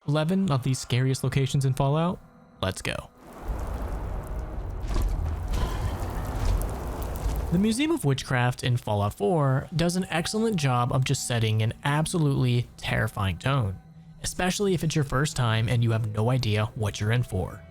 11 of the scariest locations in Fallout? Let's go. The Museum of Witchcraft in Fallout 4 does an excellent job of just setting an absolutely terrifying tone, especially if it's your first time and you have no idea what you're in for.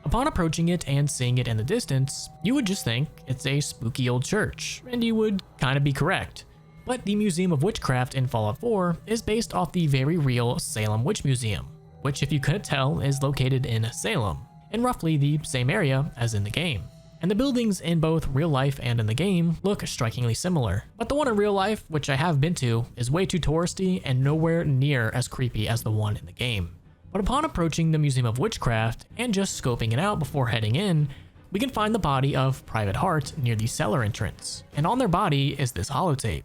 Upon approaching it and seeing it in the distance, you would just think it's a spooky old church, and you would kind of be correct. But the Museum of Witchcraft in Fallout 4 is based off the very real Salem Witch Museum, which, if you couldn't tell, is located in Salem, in roughly the same area as in the game. And the buildings in both real life and in the game look strikingly similar. But the one in real life, which I have been to, is way too touristy and nowhere near as creepy as the one in the game. But upon approaching the Museum of Witchcraft and just scoping it out before heading in, we can find the body of Private Hart near the cellar entrance. And on their body is this holotape.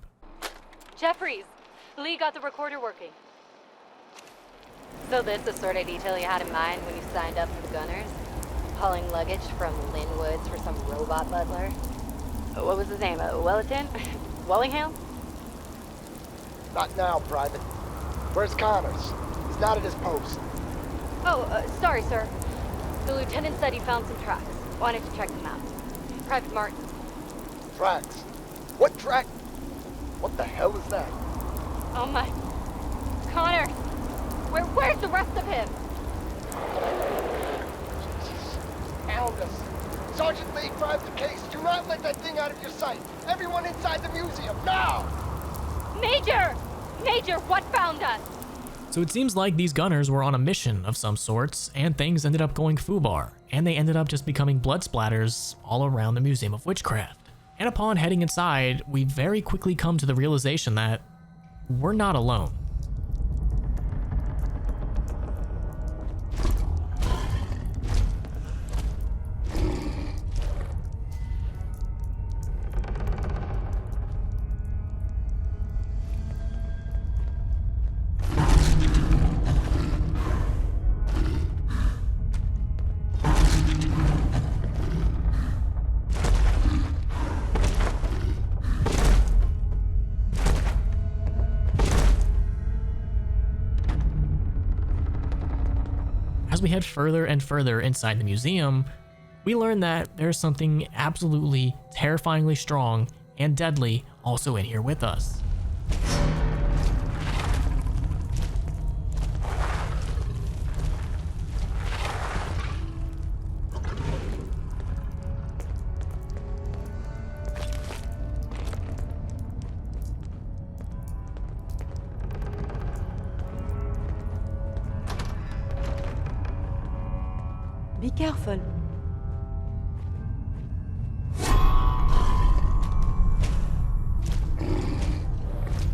Jeffries, Lee got the recorder working. So this the sort of detail you had in mind when you signed up for the Gunners? Hauling luggage from Linwoods for some robot butler? What was his name? Wellerton? Wellingham? Not now, Private. Where's Connors? He's not at his post. Oh, sorry, sir. The lieutenant said he found some tracks. Wanted to check them out. Private Martin. Tracks? What track? What the hell is that? Oh my... Connor! Where's the rest of him? Jesus. Aldous. Sergeant Lee, drive the case. Do not let that thing out of your sight. Everyone inside the museum, now! Major! Major, what found us? So it seems like these gunners were on a mission of some sorts, and things ended up going foobar, and they ended up just becoming blood splatters all around the Museum of Witchcraft. And upon heading inside, we very quickly come to the realization that we're not alone. As we head further and further inside the museum, we learn that there's something absolutely terrifyingly strong and deadly also in here with us. Be careful.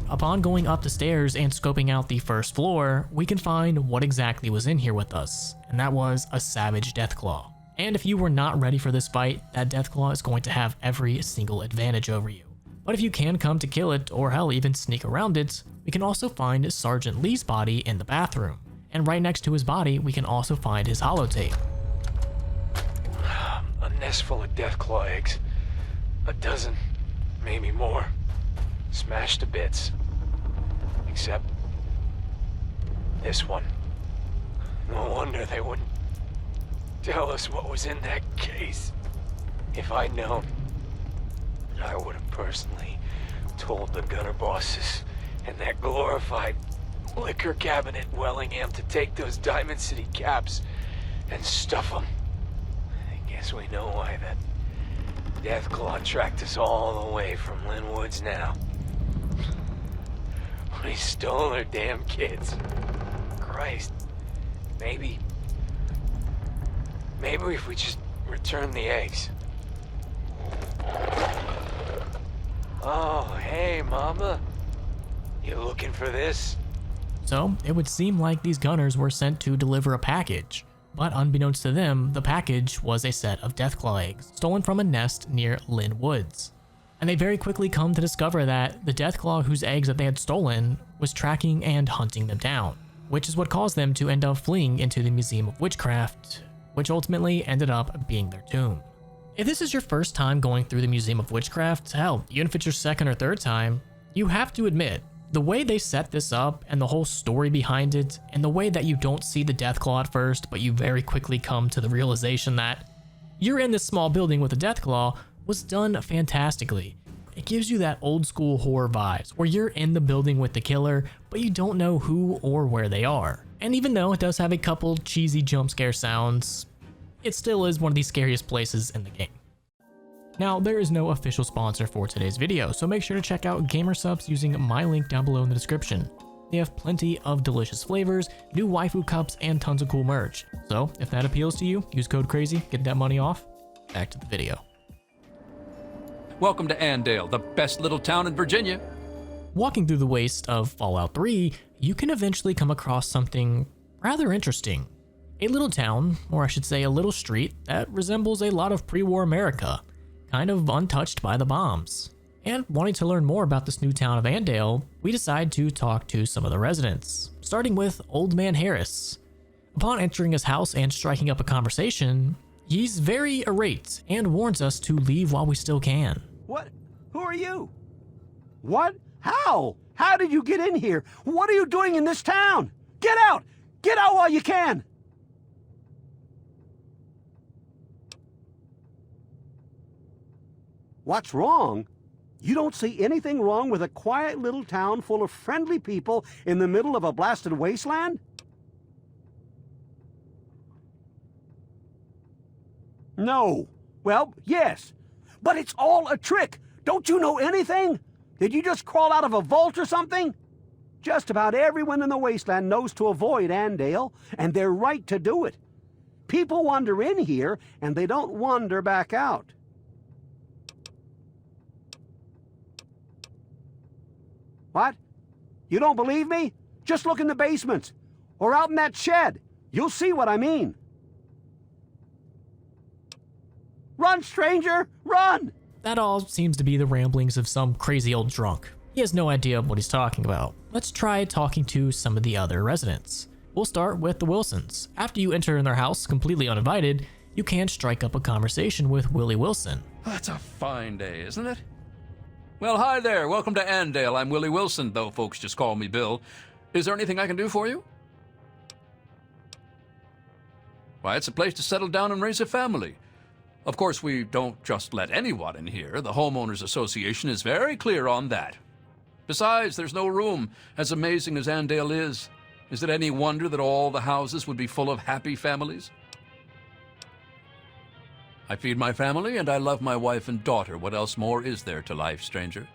Upon going up the stairs and scoping out the first floor, we can find what exactly was in here with us, and that was a savage Deathclaw. And if you were not ready for this fight, that Deathclaw is going to have every single advantage over you. But if you can come to kill it, or hell, even sneak around it, we can also find Sergeant Lee's body in the bathroom. And right next to his body, we can also find his holotape. A nest full of Deathclaw eggs. A dozen, maybe more. Smashed to bits. Except this one. No wonder they wouldn't tell us what was in that case. If I'd known, I would have personally told the gunner bosses and that glorified liquor cabinet Wellingham to take those Diamond City caps and stuff them. I guess we know why that Deathclaw tracked us all the way from Linwoods now. We stole their damn kids. Christ. Maybe if we just return the eggs. Oh, hey, Mama. You looking for this? So it would seem like these gunners were sent to deliver a package. But unbeknownst to them, the package was a set of Deathclaw eggs, stolen from a nest near Linwoods. And they very quickly come to discover that the Deathclaw whose eggs that they had stolen was tracking and hunting them down, which is what caused them to end up fleeing into the Museum of Witchcraft, which ultimately ended up being their tomb. If this is your first time going through the Museum of Witchcraft, hell, even if it's your second or third time, you have to admit, The way they set this up and the whole story behind it, and the way that you don't see the Deathclaw at first, but you very quickly come to the realization that you're in this small building with a Deathclaw, was done fantastically. It gives you that old school horror vibes where you're in the building with the killer, but you don't know who or where they are. And even though it does have a couple cheesy jump scare sounds, it still is one of the scariest places in the game. Now, there is no official sponsor for today's video, so make sure to check out GamerSupps using my link down below in the description. They have plenty of delicious flavors, new waifu cups, and tons of cool merch. So, if that appeals to you, use code CRAZY, get that money off. Back to the video. Welcome to Andale, the best little town in Virginia. Walking through the waste of Fallout 3, you can eventually come across something rather interesting. A little town, or I should say a little street, that resembles a lot of pre-war America, kind of untouched by the bombs. And wanting to learn more about this new town of Andale, we decide to talk to some of the residents, starting with Old Man Harris. Upon entering his house and striking up a conversation, he's very irate and warns us to leave while we still can. What? Who are you? What? How? How did you get in here? What are you doing in this town? Get out! Get out while you can! What's wrong? You don't see anything wrong with a quiet little town full of friendly people in the middle of a blasted wasteland? No. Well, yes. But it's all a trick. Don't you know anything? Did you just crawl out of a vault or something? Just about everyone in the wasteland knows to avoid Andale, and they're right to do it. People wander in here, and they don't wander back out. What? You don't believe me? Just look in the basements, or out in that shed. You'll see what I mean. Run, stranger! Run! That all seems to be the ramblings of some crazy old drunk. He has no idea what he's talking about. Let's try talking to some of the other residents. We'll start with the Wilsons. After you enter in their house completely uninvited, you can strike up a conversation with Willie Wilson. That's a fine day, isn't it? Well, hi there. Welcome to Andale. I'm Willie Wilson, though folks just call me Bill. Is there anything I can do for you? Why, it's a place to settle down and raise a family. Of course, we don't just let anyone in here. The Homeowners Association is very clear on that. Besides, there's no room. As amazing as Andale is it any wonder that all the houses would be full of happy families? I feed my family, and I love my wife and daughter. What else more is there to life, stranger?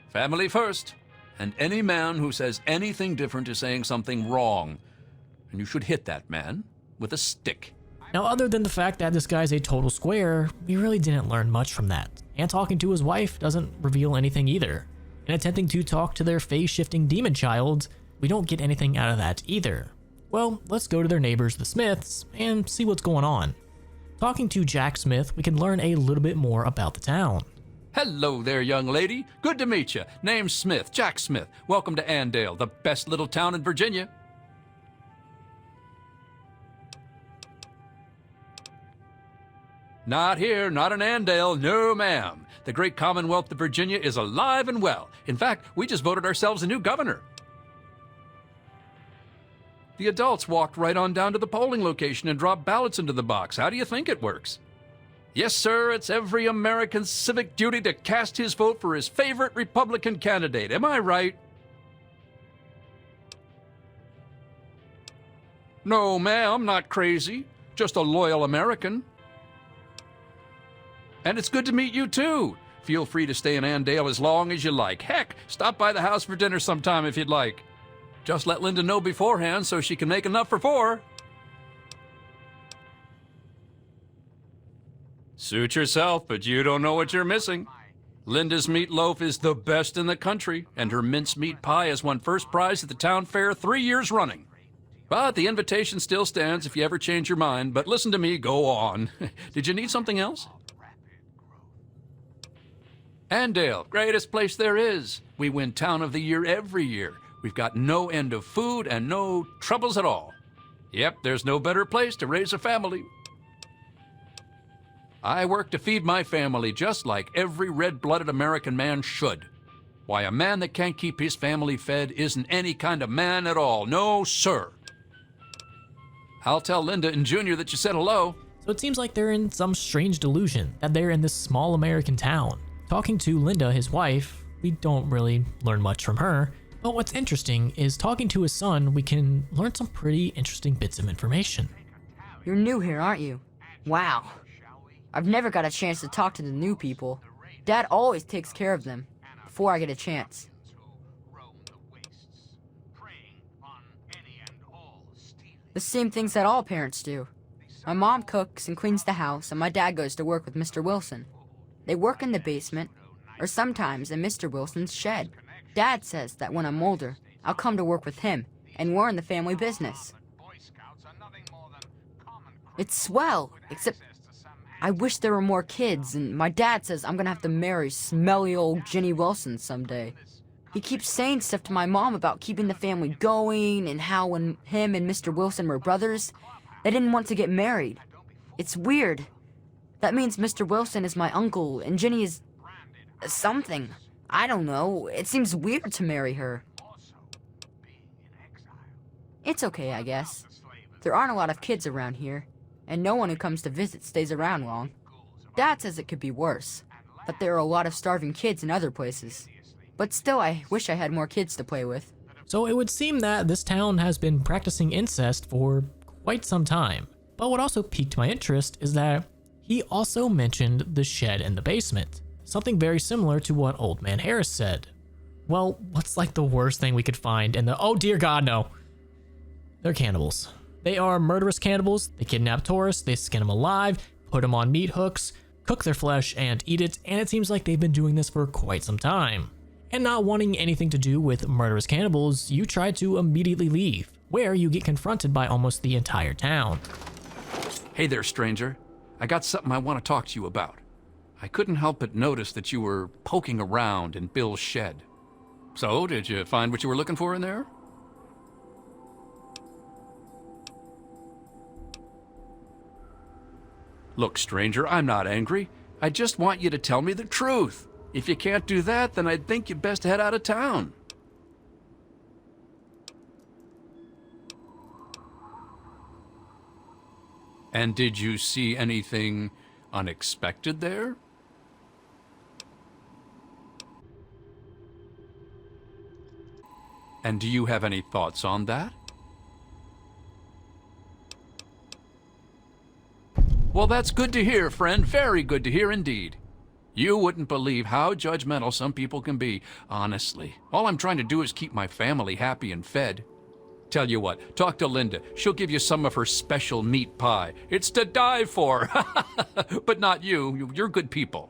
Family first, and any man who says anything different is saying something wrong. And you should hit that man with a stick. Now, other than the fact that this guy's a total square, we really didn't learn much from that. And talking to his wife doesn't reveal anything either. And attempting to talk to their phase-shifting demon child, we don't get anything out of that either. Well, let's go to their neighbors, the Smiths, and see what's going on. Talking to Jack Smith, we can learn a little bit more about the town. Hello there, young lady. Good to meet you. Name's Smith, Jack Smith. Welcome to Andale, the best little town in Virginia. Not here, not in Andale, no ma'am. The great Commonwealth of Virginia is alive and well. In fact, we just voted ourselves a new governor. The adults walked right on down to the polling location and dropped ballots into the box. How do you think it works? Yes, sir, it's every American's civic duty to cast his vote for his favorite Republican candidate. Am I right? No, ma'am, not crazy. Just a loyal American. And it's good to meet you, too. Feel free to stay in Andale as long as you like. Heck, stop by the house for dinner sometime if you'd like. Just let Linda know beforehand so she can make enough for 4. Suit yourself, but you don't know what you're missing. Linda's meatloaf is the best in the country, and her mincemeat pie has won first prize at the town fair 3 years running. But the invitation still stands if you ever change your mind. But listen to me, go on. Did you need something else? Andale, greatest place there is. We win Town of the Year every year. We've got no end of food and no troubles at all. Yep, there's no better place to raise a family. I work to feed my family just like every red-blooded American man should. Why, a man that can't keep his family fed isn't any kind of man at all. No, sir. I'll tell Linda and Junior that you said hello. So it seems like they're in some strange delusion that they're in this small American town. Talking to Linda, his wife, we don't really learn much from her. But what's interesting is talking to his son, we can learn some pretty interesting bits of information. You're new here, aren't you? Wow. I've never got a chance to talk to the new people. Dad always takes care of them before I get a chance. The same things that all parents do. My mom cooks and cleans the house, and my dad goes to work with Mr. Wilson. They work in the basement, or sometimes in Mr. Wilson's shed. Dad says that when I'm older, I'll come to work with him, and we're in the family business. It's swell, except I wish there were more kids, and my dad says I'm gonna have to marry smelly old Ginny Wilson someday. He keeps saying stuff to my mom about keeping the family going, and how when him and Mr. Wilson were brothers, they didn't want to get married. It's weird. That means Mr. Wilson is my uncle, and Ginny is something. I don't know. It seems weird to marry her. It's okay, I guess. There aren't a lot of kids around here, and no one who comes to visit stays around long. Dad says it could be worse, that there are a lot of starving kids in other places. But still, I wish I had more kids to play with. So it would seem that this town has been practicing incest for quite some time. But what also piqued my interest is that he also mentioned the shed in the basement. Something very similar to what Old Man Harris said. Well, what's like the worst thing we could find in the— oh dear God, no. They're cannibals. They are murderous cannibals. They kidnap tourists, they skin them alive, put them on meat hooks, cook their flesh and eat it, and it seems like they've been doing this for quite some time. And not wanting anything to do with murderous cannibals, you try to immediately leave, where you get confronted by almost the entire town. Hey there, stranger. I got something I want to talk to you about. I couldn't help but notice that you were poking around in Bill's shed. So, did you find what you were looking for in there? Look, stranger, I'm not angry. I just want you to tell me the truth. If you can't do that, then I'd think you'd best head out of town. And did you see anything unexpected there? And do you have any thoughts on that? Well, that's good to hear, friend. Very good to hear indeed. You wouldn't believe how judgmental some people can be, honestly. All I'm trying to do is keep my family happy and fed. Tell you what, talk to Linda. She'll give you some of her special meat pie. It's to die for. But not you. You're good people.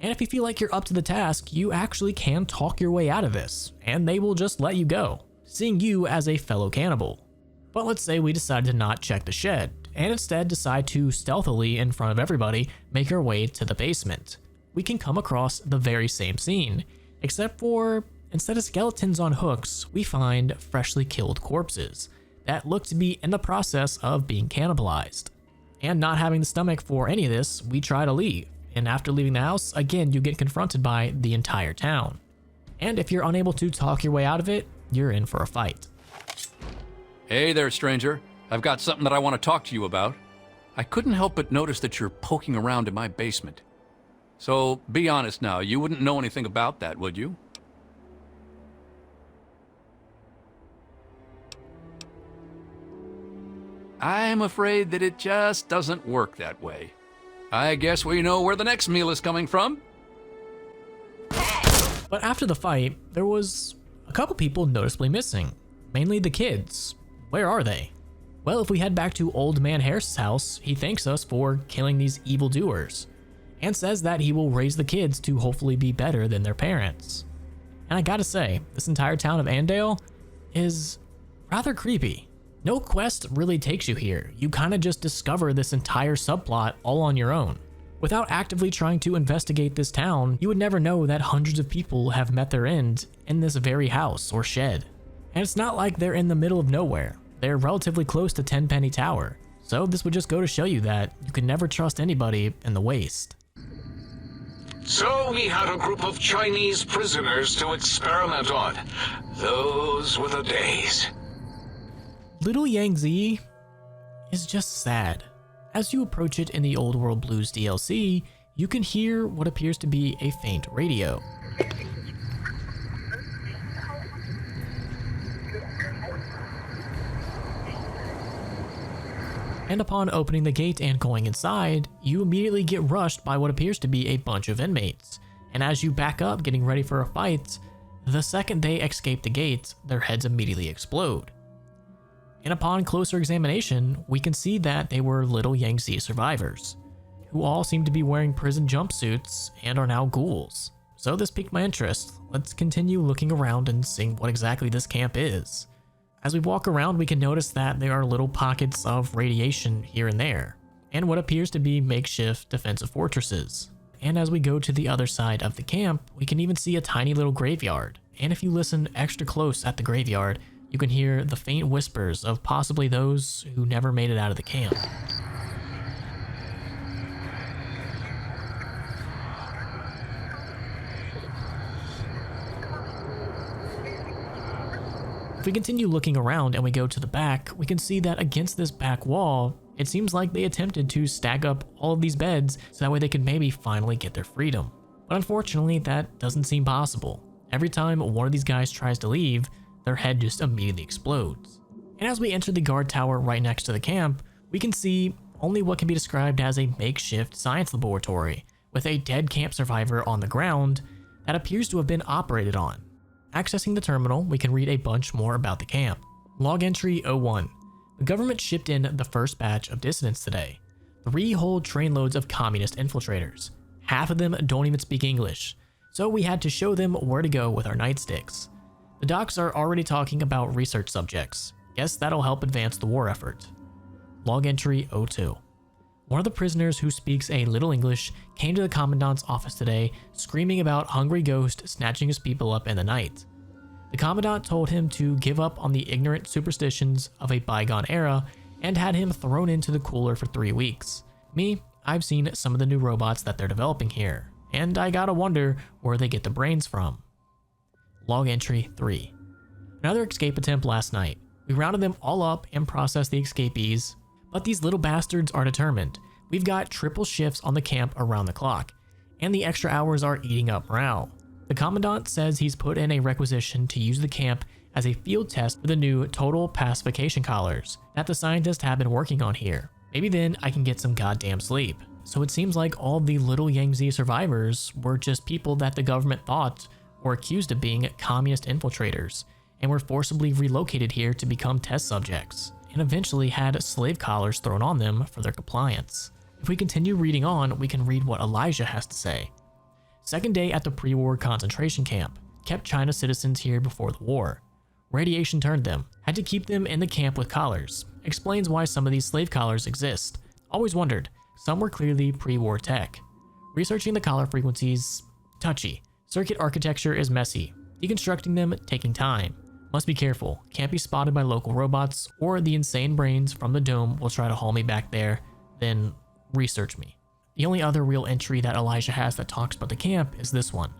And if you feel like you're up to the task, you actually can talk your way out of this, and they will just let you go, seeing you as a fellow cannibal. But let's say we decide to not check the shed, and instead decide to stealthily, in front of everybody, make our way to the basement. We can come across the very same scene, except for instead of skeletons on hooks, we find freshly killed corpses that look to be in the process of being cannibalized. And not having the stomach for any of this, we try to leave. And after leaving the house, again, you get confronted by the entire town. And if you're unable to talk your way out of it, you're in for a fight. Hey there, stranger. I've got something that I want to talk to you about. I couldn't help but notice that you're poking around in my basement. So, be honest now, you wouldn't know anything about that, would you? I'm afraid that it just doesn't work that way. I guess we know where the next meal is coming from. But after the fight, there was a couple people noticeably missing, mainly the kids. Where are they? Well, if we head back to Old Man Harris's house, he thanks us for killing these evildoers, and says that he will raise the kids to hopefully be better than their parents. And I gotta say, this entire town of Andale is rather creepy. No quest really takes you here. You kind of just discover this entire subplot all on your own. Without actively trying to investigate this town, you would never know that hundreds of people have met their end in this very house or shed. And it's not like they're in the middle of nowhere. They're relatively close to Tenpenny Tower. So this would just go to show you that you can never trust anybody in the waste. So we had a group of Chinese prisoners to experiment on. Those were the days. Little Yangtze is just sad. As you approach it in the Old World Blues DLC, you can hear what appears to be a faint radio. And upon opening the gate and going inside, you immediately get rushed by what appears to be a bunch of inmates. And as you back up getting ready for a fight, the second they escape the gate, their heads immediately explode. And upon closer examination, we can see that they were Little Yangtze survivors, who all seem to be wearing prison jumpsuits and are now ghouls. So this piqued my interest. Let's continue looking around and seeing what exactly this camp is. As we walk around, we can notice that there are little pockets of radiation here and there, and what appears to be makeshift defensive fortresses. And as we go to the other side of the camp, we can even see a tiny little graveyard. And if you listen extra close at the graveyard, you can hear the faint whispers of possibly those who never made it out of the camp. If we continue looking around and we go to the back, we can see that against this back wall, it seems like they attempted to stack up all of these beds so that way they could maybe finally get their freedom. But unfortunately, that doesn't seem possible. Every time one of these guys tries to leave, their head just immediately explodes. And as we enter the guard tower right next to the camp, we can see only what can be described as a makeshift science laboratory with a dead camp survivor on the ground that appears to have been operated on. Accessing the terminal, we can read a bunch more about the camp. Log entry 01. The government shipped in the first batch of dissidents today. 3 whole trainloads of communist infiltrators. Half of them don't even speak English, so we had to show them where to go with our nightsticks. The docs are already talking about research subjects. Guess that'll help advance the war effort. Log entry 02. One of the prisoners who speaks a little English came to the commandant's office today screaming about hungry ghosts snatching his people up in the night. The commandant told him to give up on the ignorant superstitions of a bygone era and had him thrown into the cooler for 3 weeks. I've seen some of the new robots that they're developing here, and I gotta wonder where they get the brains from. Log entry 3. Another escape attempt last night. We rounded them all up and processed the escapees, but these little bastards are determined. We've got triple shifts on the camp around the clock, and the extra hours are eating up morale. The commandant says he's put in a requisition to use the camp as a field test for the new total pacification collars that the scientists have been working on here. Maybe then I can get some goddamn sleep. So it seems like all the Little Yangtze survivors were just people that the government thought were accused of being communist infiltrators and were forcibly relocated here to become test subjects, and eventually had slave collars thrown on them for their compliance. If we continue reading on, we can read what Elijah has to say. Second day at the pre-war concentration camp. Kept China citizens here before the war. Radiation turned them. Had to keep them in the camp with collars. Explains why some of these slave collars exist. Always wondered. Some were clearly pre-war tech. Researching the collar frequencies, touchy. Circuit architecture is messy. Deconstructing them, taking time. Must be careful. Can't be spotted by local robots, or the insane brains from the dome will try to haul me back there, then research me. The only other real entry that Elijah has that talks about the camp is this one.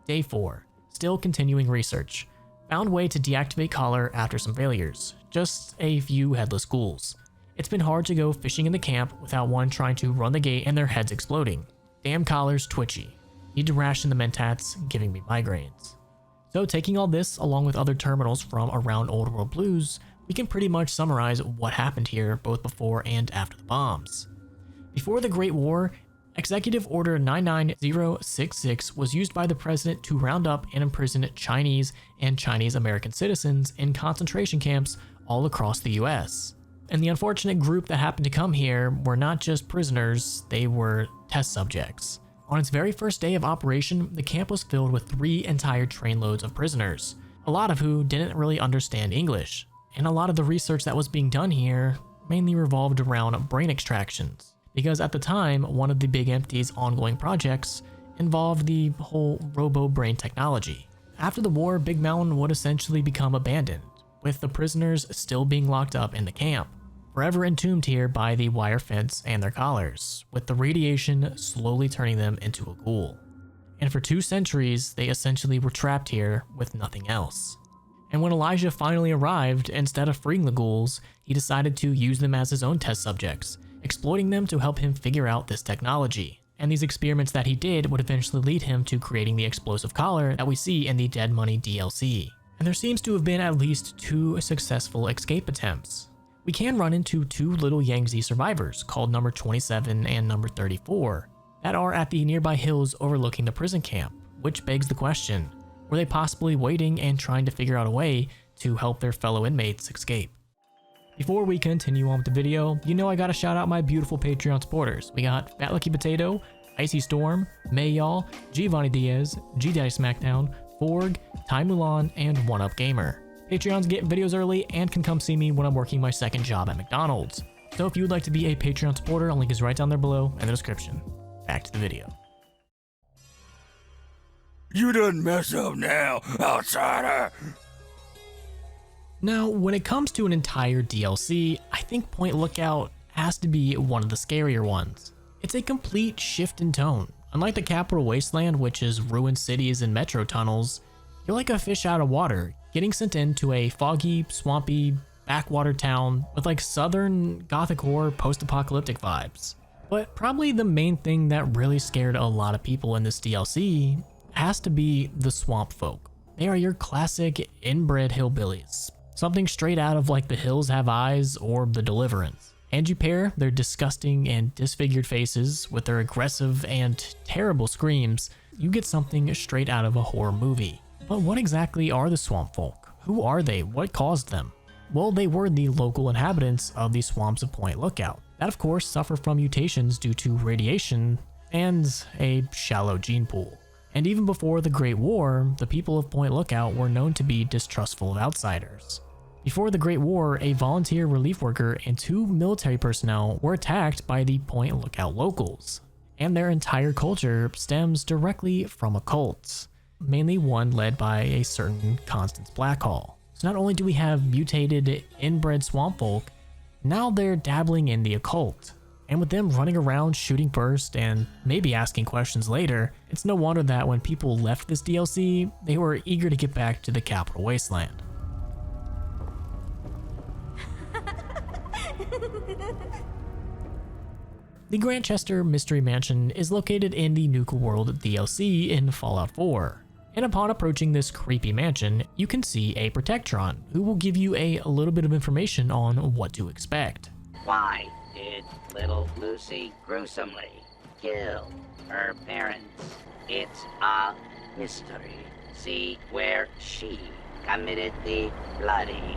Day 4. Still continuing research. Found way to deactivate collar after some failures. Just a few headless ghouls. It's been hard to go fishing in the camp without one trying to run the gate and their heads exploding. Damn collar's twitchy. Need to ration the mentats, giving me migraines. So taking all this along with other terminals from around Old World Blues, we can pretty much summarize what happened here both before and after the bombs. Before the Great War, Executive Order 99066 was used by the president to round up and imprison Chinese and Chinese American citizens in concentration camps all across the US. And the unfortunate group that happened to come here were not just prisoners, they were test subjects. On its very first day of operation, the camp was filled with 3 entire trainloads of prisoners, a lot of who didn't really understand English. And a lot of the research that was being done here mainly revolved around brain extractions. Because at the time, one of the Big Empty's ongoing projects involved the whole robo-brain technology. After the war, Big Mountain would essentially become abandoned, with the prisoners still being locked up in the camp, forever entombed here by the wire fence and their collars, with the radiation slowly turning them into a ghoul. and for 2 centuries, they essentially were trapped here with nothing else. And when Elijah finally arrived, instead of freeing the ghouls, he decided to use them as his own test subjects, exploiting them to help him figure out this technology. And these experiments that he did would eventually lead him to creating the explosive collar that we see in the Dead Money DLC. And there seems to have been at least 2 successful escape attempts. We can run into 2 little Yangtze survivors called number 27 and number 34 that are at the nearby hills overlooking the prison camp, which begs the question, were they possibly waiting and trying to figure out a way to help their fellow inmates escape? Before we continue on with the video, you know I gotta shout out my beautiful Patreon supporters. We got Fat Lucky Potato, Icy Storm, May Y'all, Giovanni Diaz, G Daddy Smackdown, Forg, Ty Mulan, and One Up Gamer. Patreons get videos early and can come see me when I'm working my second job at McDonald's. So if you would like to be a Patreon supporter, a link is right down there below in the description. Back to the video. You done mess up now, outsider! Now, when it comes to an entire DLC, I think Point Lookout has to be one of the scarier ones. It's a complete shift in tone. Unlike the Capital Wasteland, which is ruined cities and metro tunnels, you're like a fish out of water, getting sent into a foggy, swampy, backwater town with like southern gothic horror post-apocalyptic vibes. But probably the main thing that really scared a lot of people in this DLC has to be the swamp folk. They are your classic inbred hillbillies. Something straight out of like The Hills Have Eyes or The Deliverance. And you pair their disgusting and disfigured faces with their aggressive and terrible screams, you get something straight out of a horror movie. But what exactly are the swamp folk? Who are they? What caused them? Well, they were the local inhabitants of the swamps of Point Lookout. That of course suffer from mutations due to radiation and a shallow gene pool. And even before the Great War, the people of Point Lookout were known to be distrustful of outsiders. Before the Great War, a volunteer relief worker and 2 military personnel were attacked by the Point Lookout locals, and their entire culture stems directly from a cult, mainly one led by a certain Constance Blackhall. So not only do we have mutated inbred swamp folk, now they're dabbling in the occult. And with them running around shooting first and maybe asking questions later, it's no wonder that when people left this DLC, they were eager to get back to the Capital Wasteland. The Grandchester Mystery Mansion is located in the Nuka World DLC in Fallout 4. And upon approaching this creepy mansion, you can see a Protectron who will give you a little bit of information on what to expect. Why did little Lucy gruesomely kill her parents? It's a mystery. See where she committed the bloody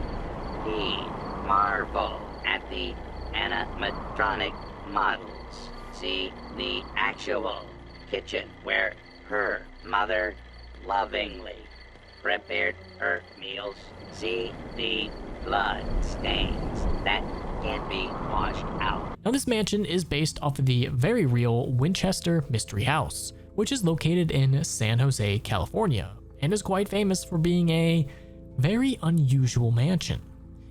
deed. Marvel at the animatronic models. See the actual kitchen where her mother lovingly prepared her meals. See the blood stains that can't be washed out. Now this mansion is based off of the very real Winchester Mystery House, which is located in San Jose, California, and is quite famous for being a very unusual mansion.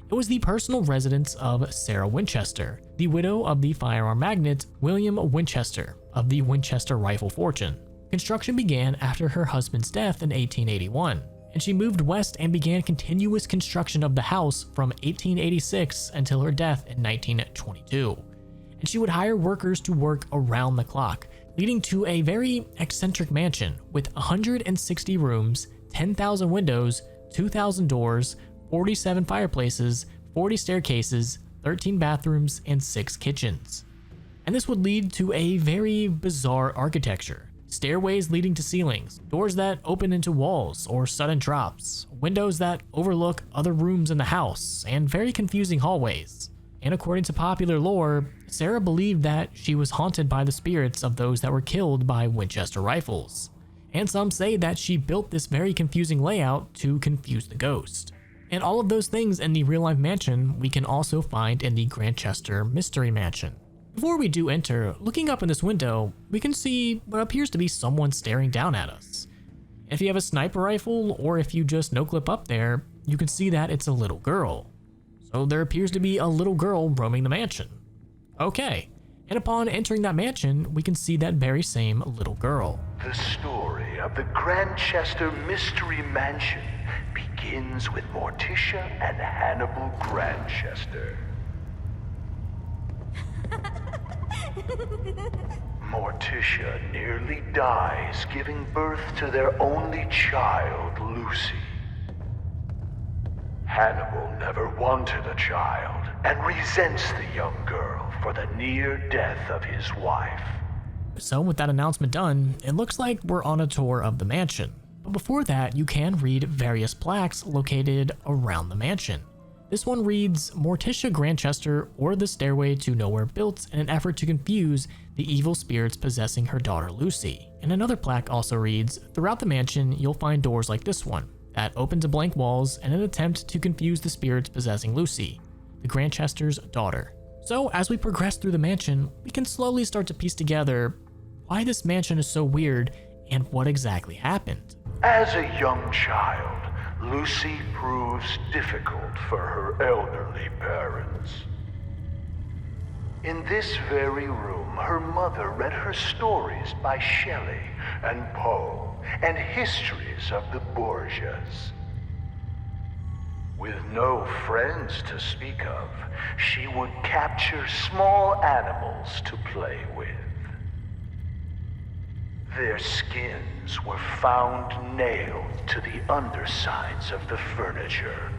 It was the personal residence of Sarah Winchester, the widow of the firearm magnate William Winchester of the Winchester rifle fortune. Construction began after her husband's death in 1881, and she moved west and began continuous construction of the house from 1886 until her death in 1922. And she would hire workers to work around the clock, leading to a very eccentric mansion with 160 rooms, 10,000 windows, 2,000 doors, 47 fireplaces, 40 staircases, 13 bathrooms, and 6 kitchens. And this would lead to a very bizarre architecture. Stairways leading to ceilings, doors that open into walls or sudden drops, windows that overlook other rooms in the house, and very confusing hallways. And according to popular lore, Sarah believed that she was haunted by the spirits of those that were killed by Winchester rifles. And some say that she built this very confusing layout to confuse the ghost. And all of those things in the real-life mansion we can also find in the Grandchester Mystery Mansion. Before we do enter, looking up in this window, we can see what appears to be someone staring down at us. If you have a sniper rifle, or if you just no-clip up there, you can see that it's a little girl. So there appears to be a little girl roaming the mansion. Okay, And upon entering that mansion, we can see that very same little girl. The story of the Grandchester Mystery Mansion begins with Morticia and Hannibal Grandchester. Morticia nearly dies giving birth to their only child, Lucy. Hannibal never wanted a child and resents the young girl for the near death of his wife. So with that announcement done, it looks like we're on a tour of the mansion. But before that, you can read various plaques located around the mansion. This one reads, Morticia Grandchester or the Stairway to Nowhere built in an effort to confuse the evil spirits possessing her daughter Lucy. And another plaque also reads, throughout the mansion, you'll find doors like this one that open to blank walls in an attempt to confuse the spirits possessing Lucy, the Grandchester's daughter. So as we progress through the mansion, we can slowly start to piece together why this mansion is so weird and what exactly happened. As a young child, Lucy proves difficult for her elderly parents. In this very room, her mother read her stories by Shelley and Poe and histories of the Borgias. With no friends to speak of, she would capture small animals to play with. Their skins were found nailed to the undersides of the furniture.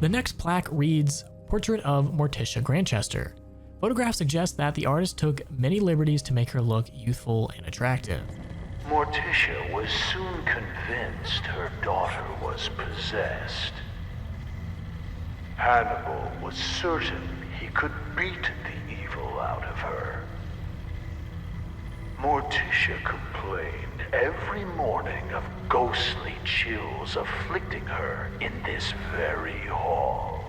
The next plaque reads, Portrait of Morticia Grandchester. Photographs suggest that the artist took many liberties to make her look youthful and attractive. Morticia was soon convinced her daughter was possessed. Hannibal was certain he could beat the evil out of her. Morticia complained every morning of ghostly chills afflicting her in this very hall.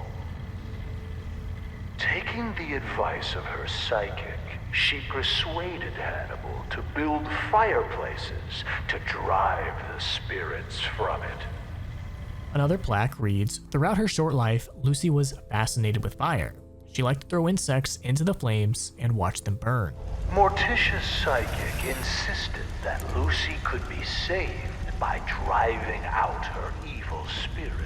Taking the advice of her psychic, she persuaded Hannibal to build fireplaces to drive the spirits from it. Another plaque reads, throughout her short life, Lucy was fascinated with fire. She liked to throw insects into the flames and watch them burn. Morticia's psychic insisted that Lucy could be saved by driving out her evil spirits.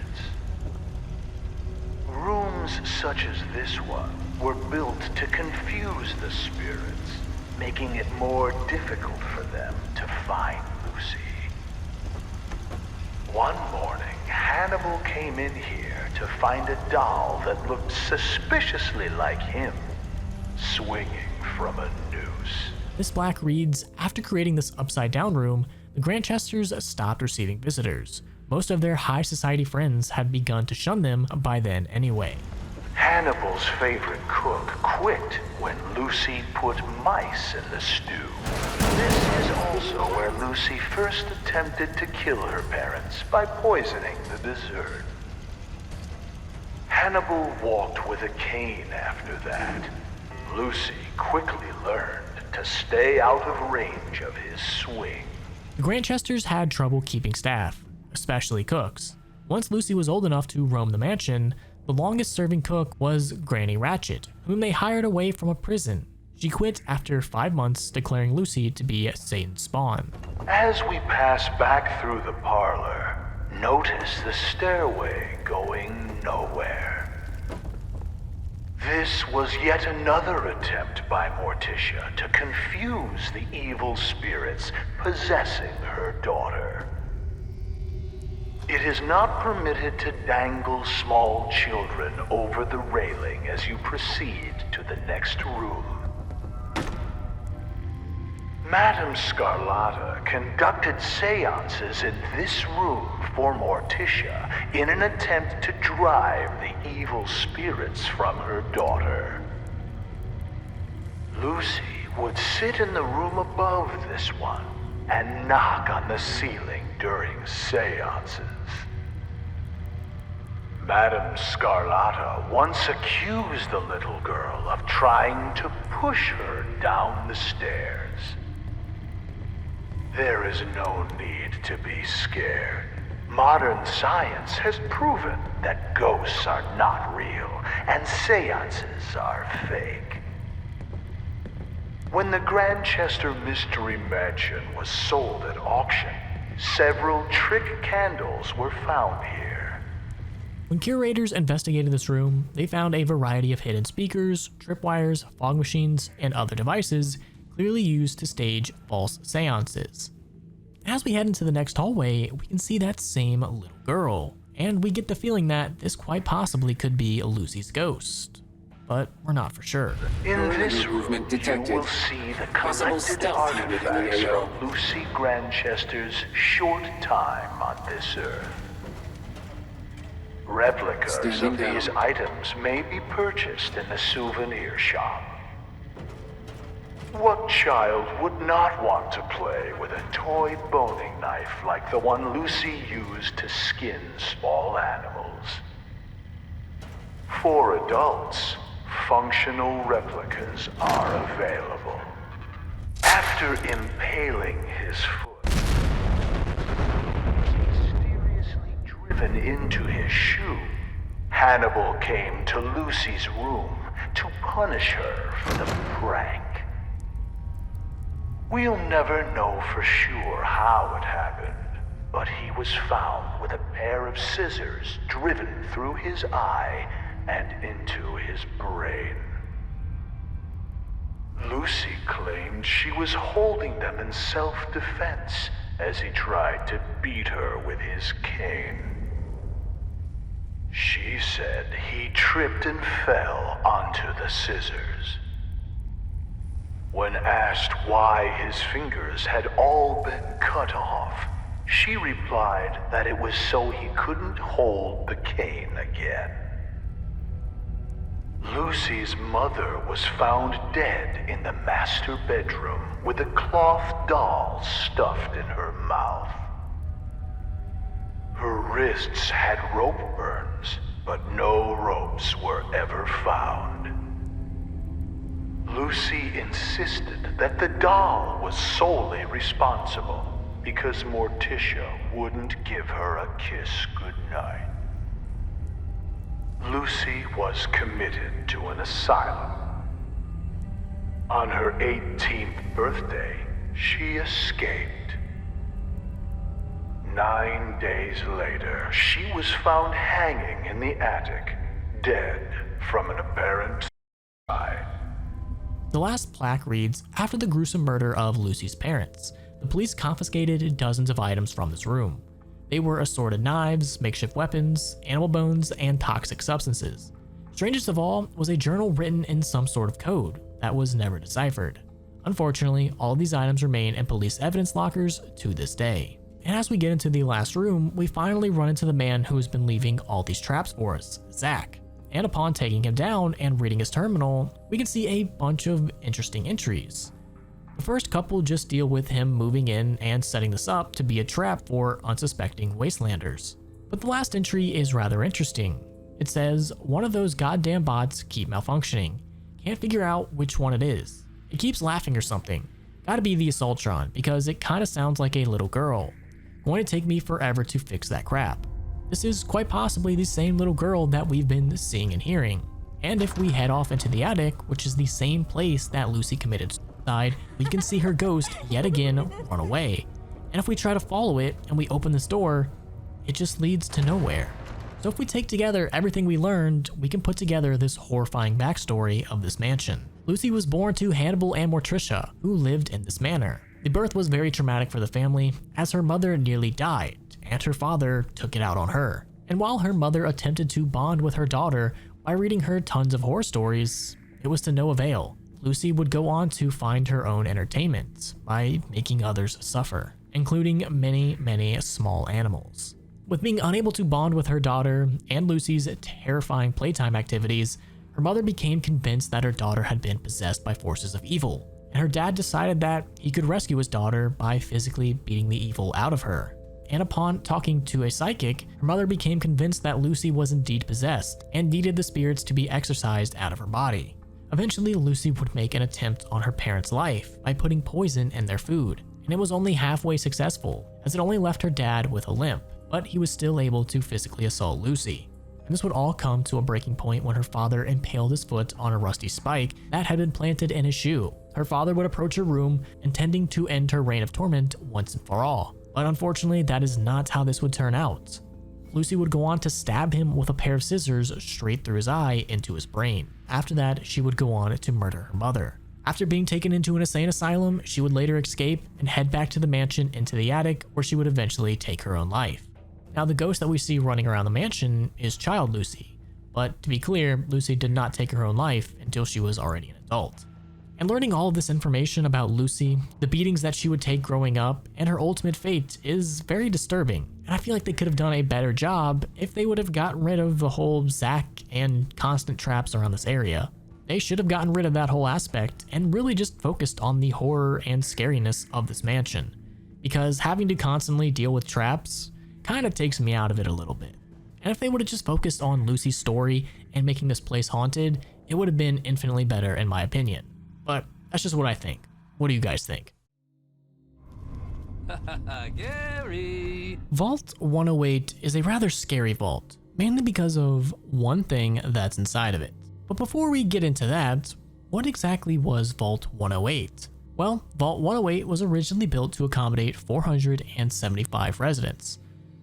Rooms such as this one were built to confuse the spirits, making it more difficult for them to find Lucy. One morning, Hannibal came in here to find a doll that looked suspiciously like him, swinging from a noose. This plaque reads, after creating this upside-down room, the Grandchesters stopped receiving visitors. Most of their high society friends had begun to shun them by then anyway. Hannibal's favorite cook quit when Lucy put mice in the stew. This is also where Lucy first attempted to kill her parents by poisoning the dessert. Hannibal walked with a cane after that. Lucy quickly learned to stay out of range of his swing. The Grandchesters had trouble keeping staff, especially cooks. Once Lucy was old enough to roam the mansion, the longest serving cook was Granny Ratchet, whom they hired away from a prison. She quit after 5 months, declaring Lucy to be Satan's spawn. As we pass back through the parlor, notice the stairway going nowhere. This was yet another attempt by Morticia to confuse the evil spirits possessing her daughter. It is not permitted to dangle small children over the railing as you proceed to the next room. Madame Scarlata conducted seances in this room for Morticia in an attempt to drive the evil spirits from her daughter. Lucy would sit in the room above this one and knock on the ceiling during seances. Madame Scarlata once accused the little girl of trying to push her down the stairs. There is no need to be scared. Modern science has proven that ghosts are not real and seances are fake. When the Grandchester Mystery Mansion was sold at auction, several trick candles were found here. When curators investigated this room, they found a variety of hidden speakers, tripwires, fog machines, and other devices clearly used to stage false seances. As we head into the next hallway, we can see that same little girl, and we get the feeling that this quite possibly could be Lucy's ghost, but we're not for sure. In this room, you will see the collected artifacts from Lucy Grandchester's short time on this earth. Replicas of these items may be purchased in the souvenir shop. What child would not want to play with a toy boning knife like the one Lucy used to skin small animals? For adults, functional replicas are available. After impaling his foot, mysteriously driven into his shoe, Hannibal came to Lucy's room to punish her for the prank. We'll never know for sure how it happened, but he was found with a pair of scissors driven through his eye and into his brain. Lucy claimed she was holding them in self-defense as he tried to beat her with his cane. She said he tripped and fell onto the scissors. When asked why his fingers had all been cut off, she replied that it was so he couldn't hold the cane again. Lucy's mother was found dead in the master bedroom with a cloth doll stuffed in her mouth. Her wrists had rope burns, but no ropes were ever found. Lucy insisted that the doll was solely responsible because Morticia wouldn't give her a kiss goodnight. Lucy was committed to an asylum. On her 18th birthday, she escaped. 9 days later, she was found hanging in the attic, dead from an apparent suicide. The last plaque reads, "After the gruesome murder of Lucy's parents, the police confiscated dozens of items from this room. They were assorted knives, makeshift weapons, animal bones, and toxic substances. Strangest of all was a journal written in some sort of code that was never deciphered. Unfortunately, all of these items remain in police evidence lockers to this day." And as we get into the last room, we finally run into the man who has been leaving all these traps for us, Zach. And upon taking him down and reading his terminal, we can see a bunch of interesting entries. The first couple just deal with him moving in and setting this up to be a trap for unsuspecting wastelanders. But the last entry is rather interesting. It says, "One of those goddamn bots keep malfunctioning. Can't figure out which one it is. It keeps laughing or something. Gotta be the Assaultron because it kinda sounds like a little girl. Going to take me forever to fix that crap." This is quite possibly the same little girl that we've been seeing and hearing. And if we head off into the attic, which is the same place that Lucy committed suicide, we can see her ghost yet again run away. And if we try to follow it and we open this door, it just leads to nowhere. So if we take together everything we learned, we can put together this horrifying backstory of this mansion. Lucy was born to Hannibal and Morticia, who lived in this manor. The birth was very traumatic for the family, as her mother nearly died, and her father took it out on her. And while her mother attempted to bond with her daughter by reading her tons of horror stories, it was to no avail. Lucy would go on to find her own entertainment by making others suffer, including many small animals. With being unable to bond with her daughter and Lucy's terrifying playtime activities, her mother became convinced that her daughter had been possessed by forces of evil, and her dad decided that he could rescue his daughter by physically beating the evil out of her. And upon talking to a psychic, her mother became convinced that Lucy was indeed possessed and needed the spirits to be exorcised out of her body. Eventually, Lucy would make an attempt on her parents' life by putting poison in their food, and it was only halfway successful, as it only left her dad with a limp, but he was still able to physically assault Lucy. And this would all come to a breaking point when her father impaled his foot on a rusty spike that had been planted in his shoe. Her father would approach her room, intending to end her reign of torment once and for all. But unfortunately, that is not how this would turn out. Lucy would go on to stab him with a pair of scissors straight through his eye into his brain. After that, she would go on to murder her mother. After being taken into an insane asylum, she would later escape and head back to the mansion into the attic, where she would eventually take her own life. Now, the ghost that we see running around the mansion is child Lucy, but to be clear, Lucy did not take her own life until she was already an adult. And learning all of this information about Lucy, the beatings that she would take growing up, and her ultimate fate is very disturbing. And I feel like they could have done a better job if they would have gotten rid of the whole Zack and constant traps around this area. They should have gotten rid of that whole aspect and really just focused on the horror and scariness of this mansion. Because having to constantly deal with traps kind of takes me out of it a little bit. And if they would have just focused on Lucy's story and making this place haunted, it would have been infinitely better in my opinion. But that's just what I think. What do you guys think? Gary! Vault 108 is a rather scary vault, mainly because of one thing that's inside of it. But before we get into that, what exactly was Vault 108? Well, Vault 108 was originally built to accommodate 475 residents,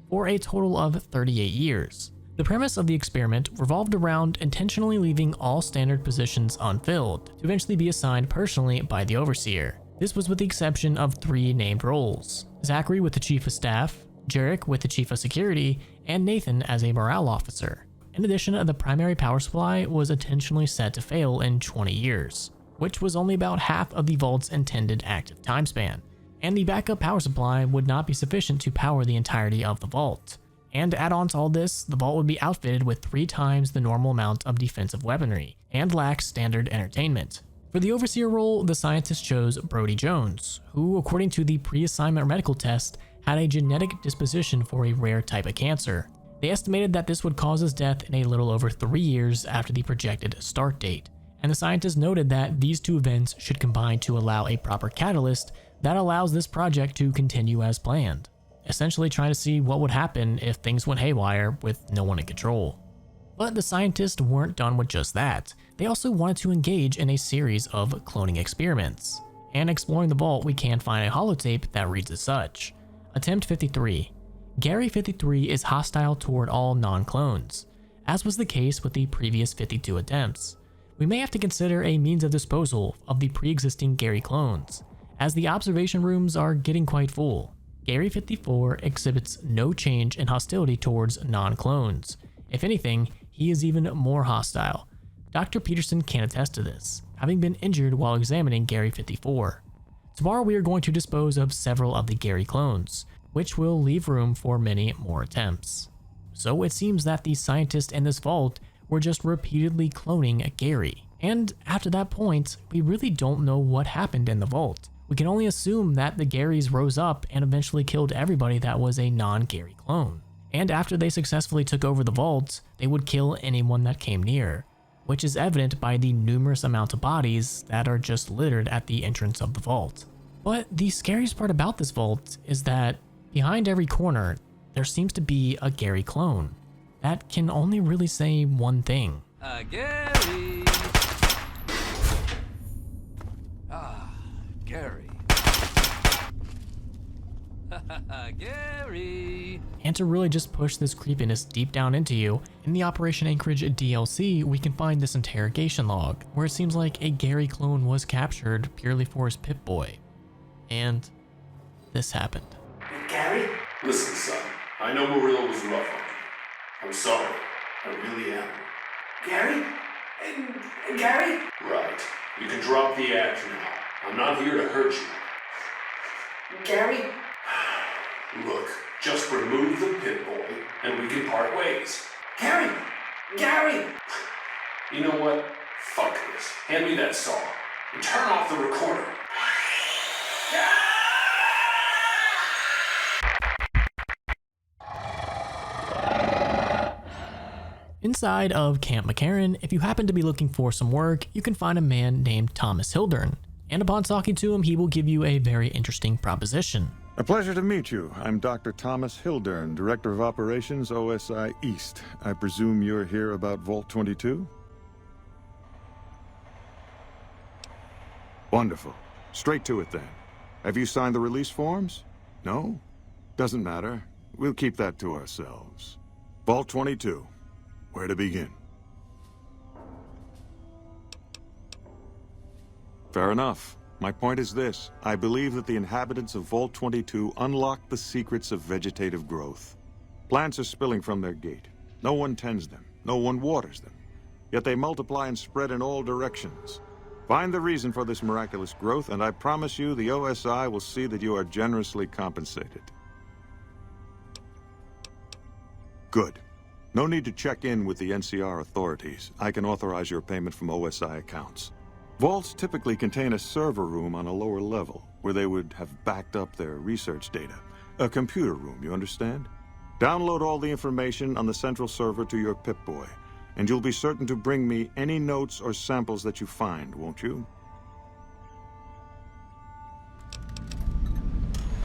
for a total of 38 years. The premise of the experiment revolved around intentionally leaving all standard positions unfilled, to eventually be assigned personally by the overseer. This was with the exception of 3 named roles: Zachary with the chief of staff, Jarek with the chief of security, and Nathan as a morale officer. In addition, the primary power supply was intentionally set to fail in 20 years, which was only about half of the vault's intended active time span. And the backup power supply would not be sufficient to power the entirety of the vault. And to add on to all this, the vault would be outfitted with 3 times the normal amount of defensive weaponry, and lacks standard entertainment. For the overseer role, the scientist chose Brody Jones, who, according to the pre-assignment medical test, had a genetic disposition for a rare type of cancer. They estimated that this would cause his death in a little over 3 years after the projected start date. And the scientist noted that these 2 events should combine to allow a proper catalyst that allows this project to continue as planned, essentially trying to see what would happen if things went haywire with no one in control. But the scientists weren't done with just that. They also wanted to engage in a series of cloning experiments. And exploring the vault, we can find a holotape that reads as such. Attempt 53. Gary 53 is hostile toward all non-clones, as was the case with the previous 52 attempts. We may have to consider a means of disposal of the pre-existing Gary clones, as the observation rooms are getting quite full. Gary 54 exhibits no change in hostility towards non-clones. If anything, he is even more hostile. Dr. Peterson can attest to this, having been injured while examining Gary 54. Tomorrow we are going to dispose of several of the Gary clones, which will leave room for many more attempts. So it seems that the scientists in this vault were just repeatedly cloning Gary. And after that point, we really don't know what happened in the vault. We can only assume that the Garys rose up and eventually killed everybody that was a non-Gary clone. And after they successfully took over the vault, they would kill anyone that came near, which is evident by the numerous amount of bodies that are just littered at the entrance of the vault. But the scariest part about this vault is that behind every corner, there seems to be a Gary clone that can only really say one thing. Gary! Gary. Gary! And to really just push this creepiness deep down into you, in the Operation Anchorage DLC, we can find this interrogation log, where it seems like a Gary clone was captured purely for his Pip-Boy. And this happened. Gary? Listen, son, I know Murillo was rough on you. I'm sorry. I really am. Gary? Gary? Right. You can drop the act now. I'm not here to hurt you. Gary? Look, just remove the Pip-Boy, and we can part ways. Gary! Gary! You know what? Fuck this. Hand me that saw, and turn off the recorder. Inside of Camp McCarran, if you happen to be looking for some work, you can find a man named Thomas Hildern. And upon talking to him, he will give you a very interesting proposition. A pleasure to meet you. I'm Dr. Thomas Hildern, Director of Operations, OSI East. I presume you're here about Vault 22? Wonderful. Straight to it then. Have you signed the release forms? No? Doesn't matter. We'll keep that to ourselves. Vault 22. Where to begin? Fair enough. My point is this. I believe that the inhabitants of Vault 22 unlocked the secrets of vegetative growth. Plants are spilling from their gate. No one tends them. No one waters them. Yet they multiply and spread in all directions. Find the reason for this miraculous growth, and I promise you the OSI will see that you are generously compensated. Good. No need to check in with the NCR authorities. I can authorize your payment from OSI accounts. Vaults typically contain a server room on a lower level, where they would have backed up their research data. A computer room, you understand? Download all the information on the central server to your Pip-Boy, and you'll be certain to bring me any notes or samples that you find, won't you?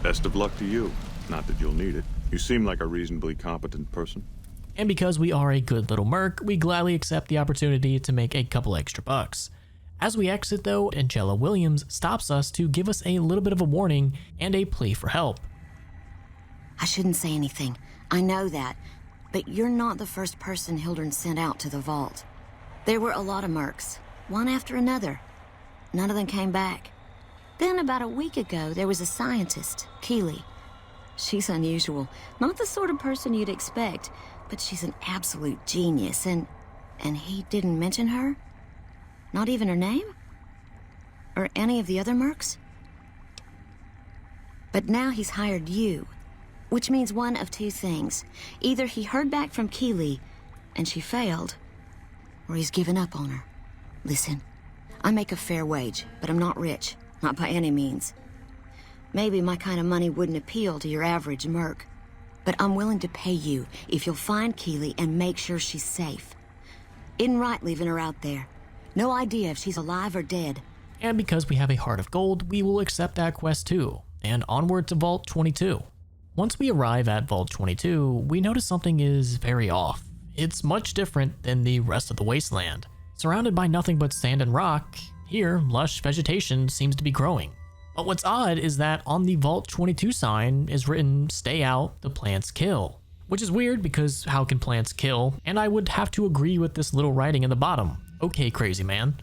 Best of luck to you. Not that you'll need it. You seem like a reasonably competent person. And because we are a good little merc, we gladly accept the opportunity to make a couple extra bucks. As we exit though, Angela Williams stops us to give us a little bit of a warning and a plea for help. I shouldn't say anything. I know that. But you're not the first person Hildern sent out to the vault. There were a lot of mercs, one after another. None of them came back. Then about a week ago, there was a scientist, Keely. She's unusual. Not the sort of person you'd expect, but she's an absolute genius, and he didn't mention her? Not even her name? Or any of the other mercs? But now he's hired you, which means one of two things. Either he heard back from Keely, and she failed, or he's given up on her. Listen, I make a fair wage, but I'm not rich. Not by any means. Maybe my kind of money wouldn't appeal to your average merc, but I'm willing to pay you if you'll find Keely and make sure she's safe. Isn't right leaving her out there. No idea if she's alive or dead. And because we have a heart of gold, we will accept that quest too, and onward to Vault 22. Once we arrive at Vault 22, we notice something is very off. It's much different than the rest of the wasteland. Surrounded by nothing but sand and rock, here, lush vegetation seems to be growing. But what's odd is that on the Vault 22 sign is written, "Stay out, the plants kill." Which is weird because how can plants kill? And I would have to agree with this little writing in the bottom. Okay, crazy man.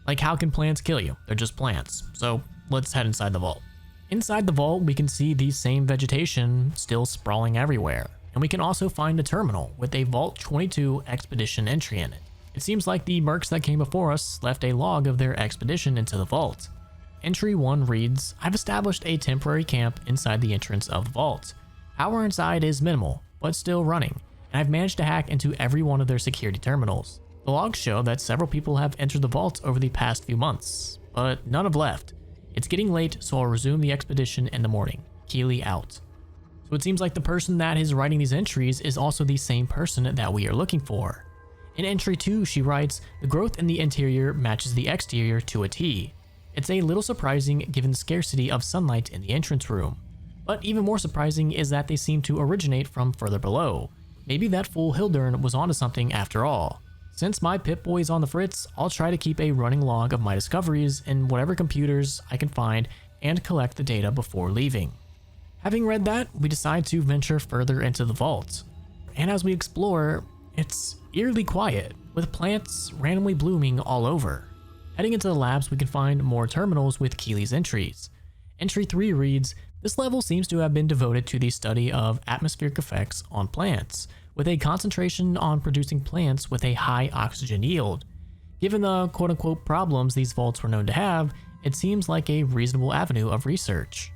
Like, how can plants kill you? They're just plants. So let's head inside the vault. Inside the vault, we can see the same vegetation still sprawling everywhere. And we can also find a terminal with a Vault 22 expedition entry in it. It seems like the mercs that came before us left a log of their expedition into the vault. Entry 1 reads, "I've established a temporary camp inside the entrance of the vault. Power inside is minimal, but still running, and I've managed to hack into every one of their security terminals. The logs show that several people have entered the vault over the past few months, but none have left. It's getting late, so I'll resume the expedition in the morning. Keely out." So it seems like the person that is writing these entries is also the same person that we are looking for. In entry 2, she writes, "The growth in the interior matches the exterior to a T." It's a little surprising given the scarcity of sunlight in the entrance room. But even more surprising is that they seem to originate from further below. Maybe that fool Hildern was onto something after all. Since my Pip-Boy is on the fritz, I'll try to keep a running log of my discoveries in whatever computers I can find and collect the data before leaving. Having read that, we decide to venture further into the vault. And as we explore, it's eerily quiet, with plants randomly blooming all over. Heading into the labs, we can find more terminals with Keely's entries. Entry 3 reads, "This level seems to have been devoted to the study of atmospheric effects on plants, with a concentration on producing plants with a high oxygen yield. Given the quote-unquote problems these vaults were known to have, it seems like a reasonable avenue of research."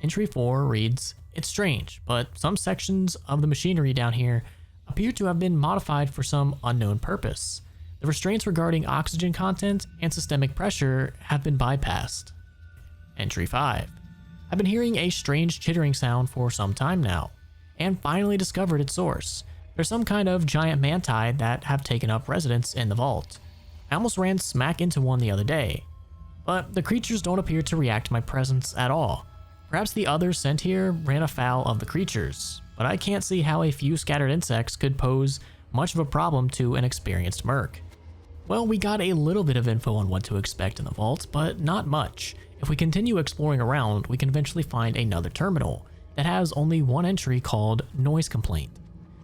Entry 4 reads, "It's strange, but some sections of the machinery down here appear to have been modified for some unknown purpose. The restraints regarding oxygen content and systemic pressure have been bypassed." Entry 5. "I've been hearing a strange chittering sound for some time now, and finally discovered its source. There's some kind of giant manti that have taken up residence in the vault. I almost ran smack into one the other day, but the creatures don't appear to react to my presence at all. Perhaps the others sent here ran afoul of the creatures, but I can't see how a few scattered insects could pose much of a problem to an experienced merc. Well, we got a little bit of info on what to expect in the vault, but not much. If we continue exploring around, we can eventually find another terminal that has only one entry called Noise Complaint.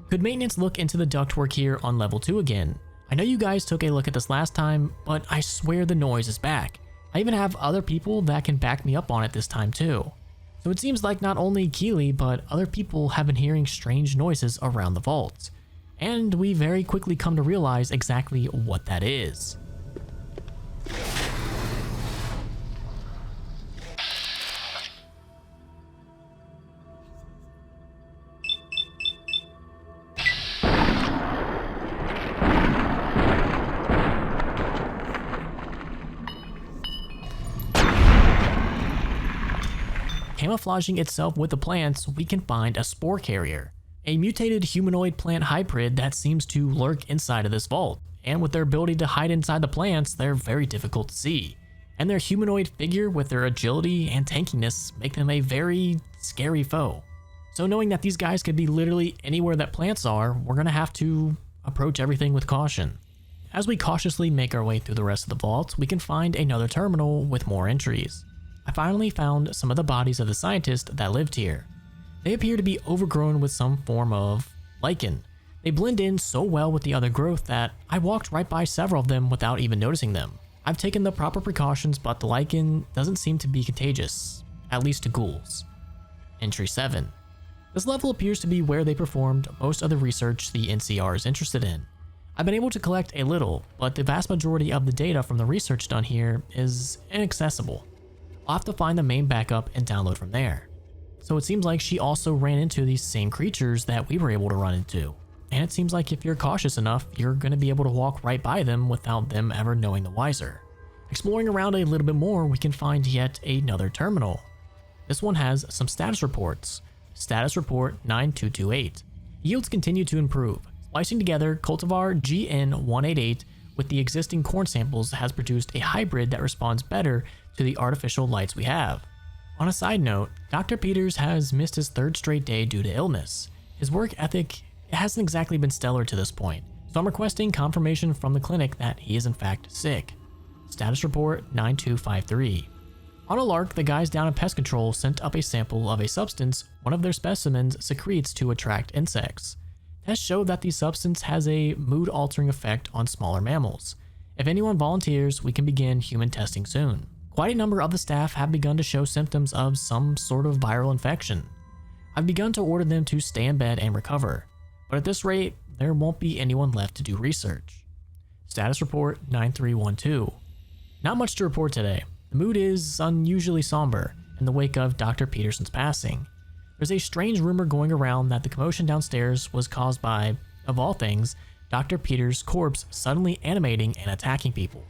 Could maintenance look into the ductwork here on level 2 again? I know you guys took a look at this last time, but I swear the noise is back. I even have other people that can back me up on it this time too. So it seems like not only Keely, but other people have been hearing strange noises around the vault. And we very quickly come to realize exactly what that is. Camouflaging itself with the plants, we can find a spore carrier, a mutated humanoid plant hybrid that seems to lurk inside of this vault, and with their ability to hide inside the plants, they're very difficult to see. And their humanoid figure with their agility and tankiness make them a very scary foe. So knowing that these guys could be literally anywhere that plants are, we're gonna have to approach everything with caution. As we cautiously make our way through the rest of the vault, we can find another terminal with more entries. I finally found some of the bodies of the scientists that lived here. They appear to be overgrown with some form of lichen. They blend in so well with the other growth that I walked right by several of them without even noticing them. I've taken the proper precautions, but the lichen doesn't seem to be contagious, at least to ghouls. Entry 7. This level appears to be where they performed most of the research the NCR is interested in. I've been able to collect a little, but the vast majority of the data from the research done here is inaccessible. I'll have to find the main backup and download from there. So it seems like she also ran into these same creatures that we were able to run into. And it seems like if you're cautious enough, you're going to be able to walk right by them without them ever knowing the wiser. Exploring around a little bit more, we can find yet another terminal. This one has some status reports. Status report 9228. Yields continue to improve. Splicing together cultivar GN188 with the existing corn samples has produced a hybrid that responds better to the artificial lights we have. On a side note, Dr. Peters has missed his 3rd straight day due to illness. His work ethic hasn't exactly been stellar to this point, so I'm requesting confirmation from the clinic that he is in fact sick. Status report 9253. On a lark, the guys down in pest control sent up a sample of a substance one of their specimens secretes to attract insects. Tests show that the substance has a mood-altering effect on smaller mammals. If anyone volunteers, we can begin human testing soon. Quite a number of the staff have begun to show symptoms of some sort of viral infection. I've begun to order them to stay in bed and recover, but at this rate, there won't be anyone left to do research. Status report 9312. Not much to report today. The mood is unusually somber in the wake of Dr. Peterson's passing. There's a strange rumor going around that the commotion downstairs was caused by, of all things, Dr. Peters' corpse suddenly animating and attacking people.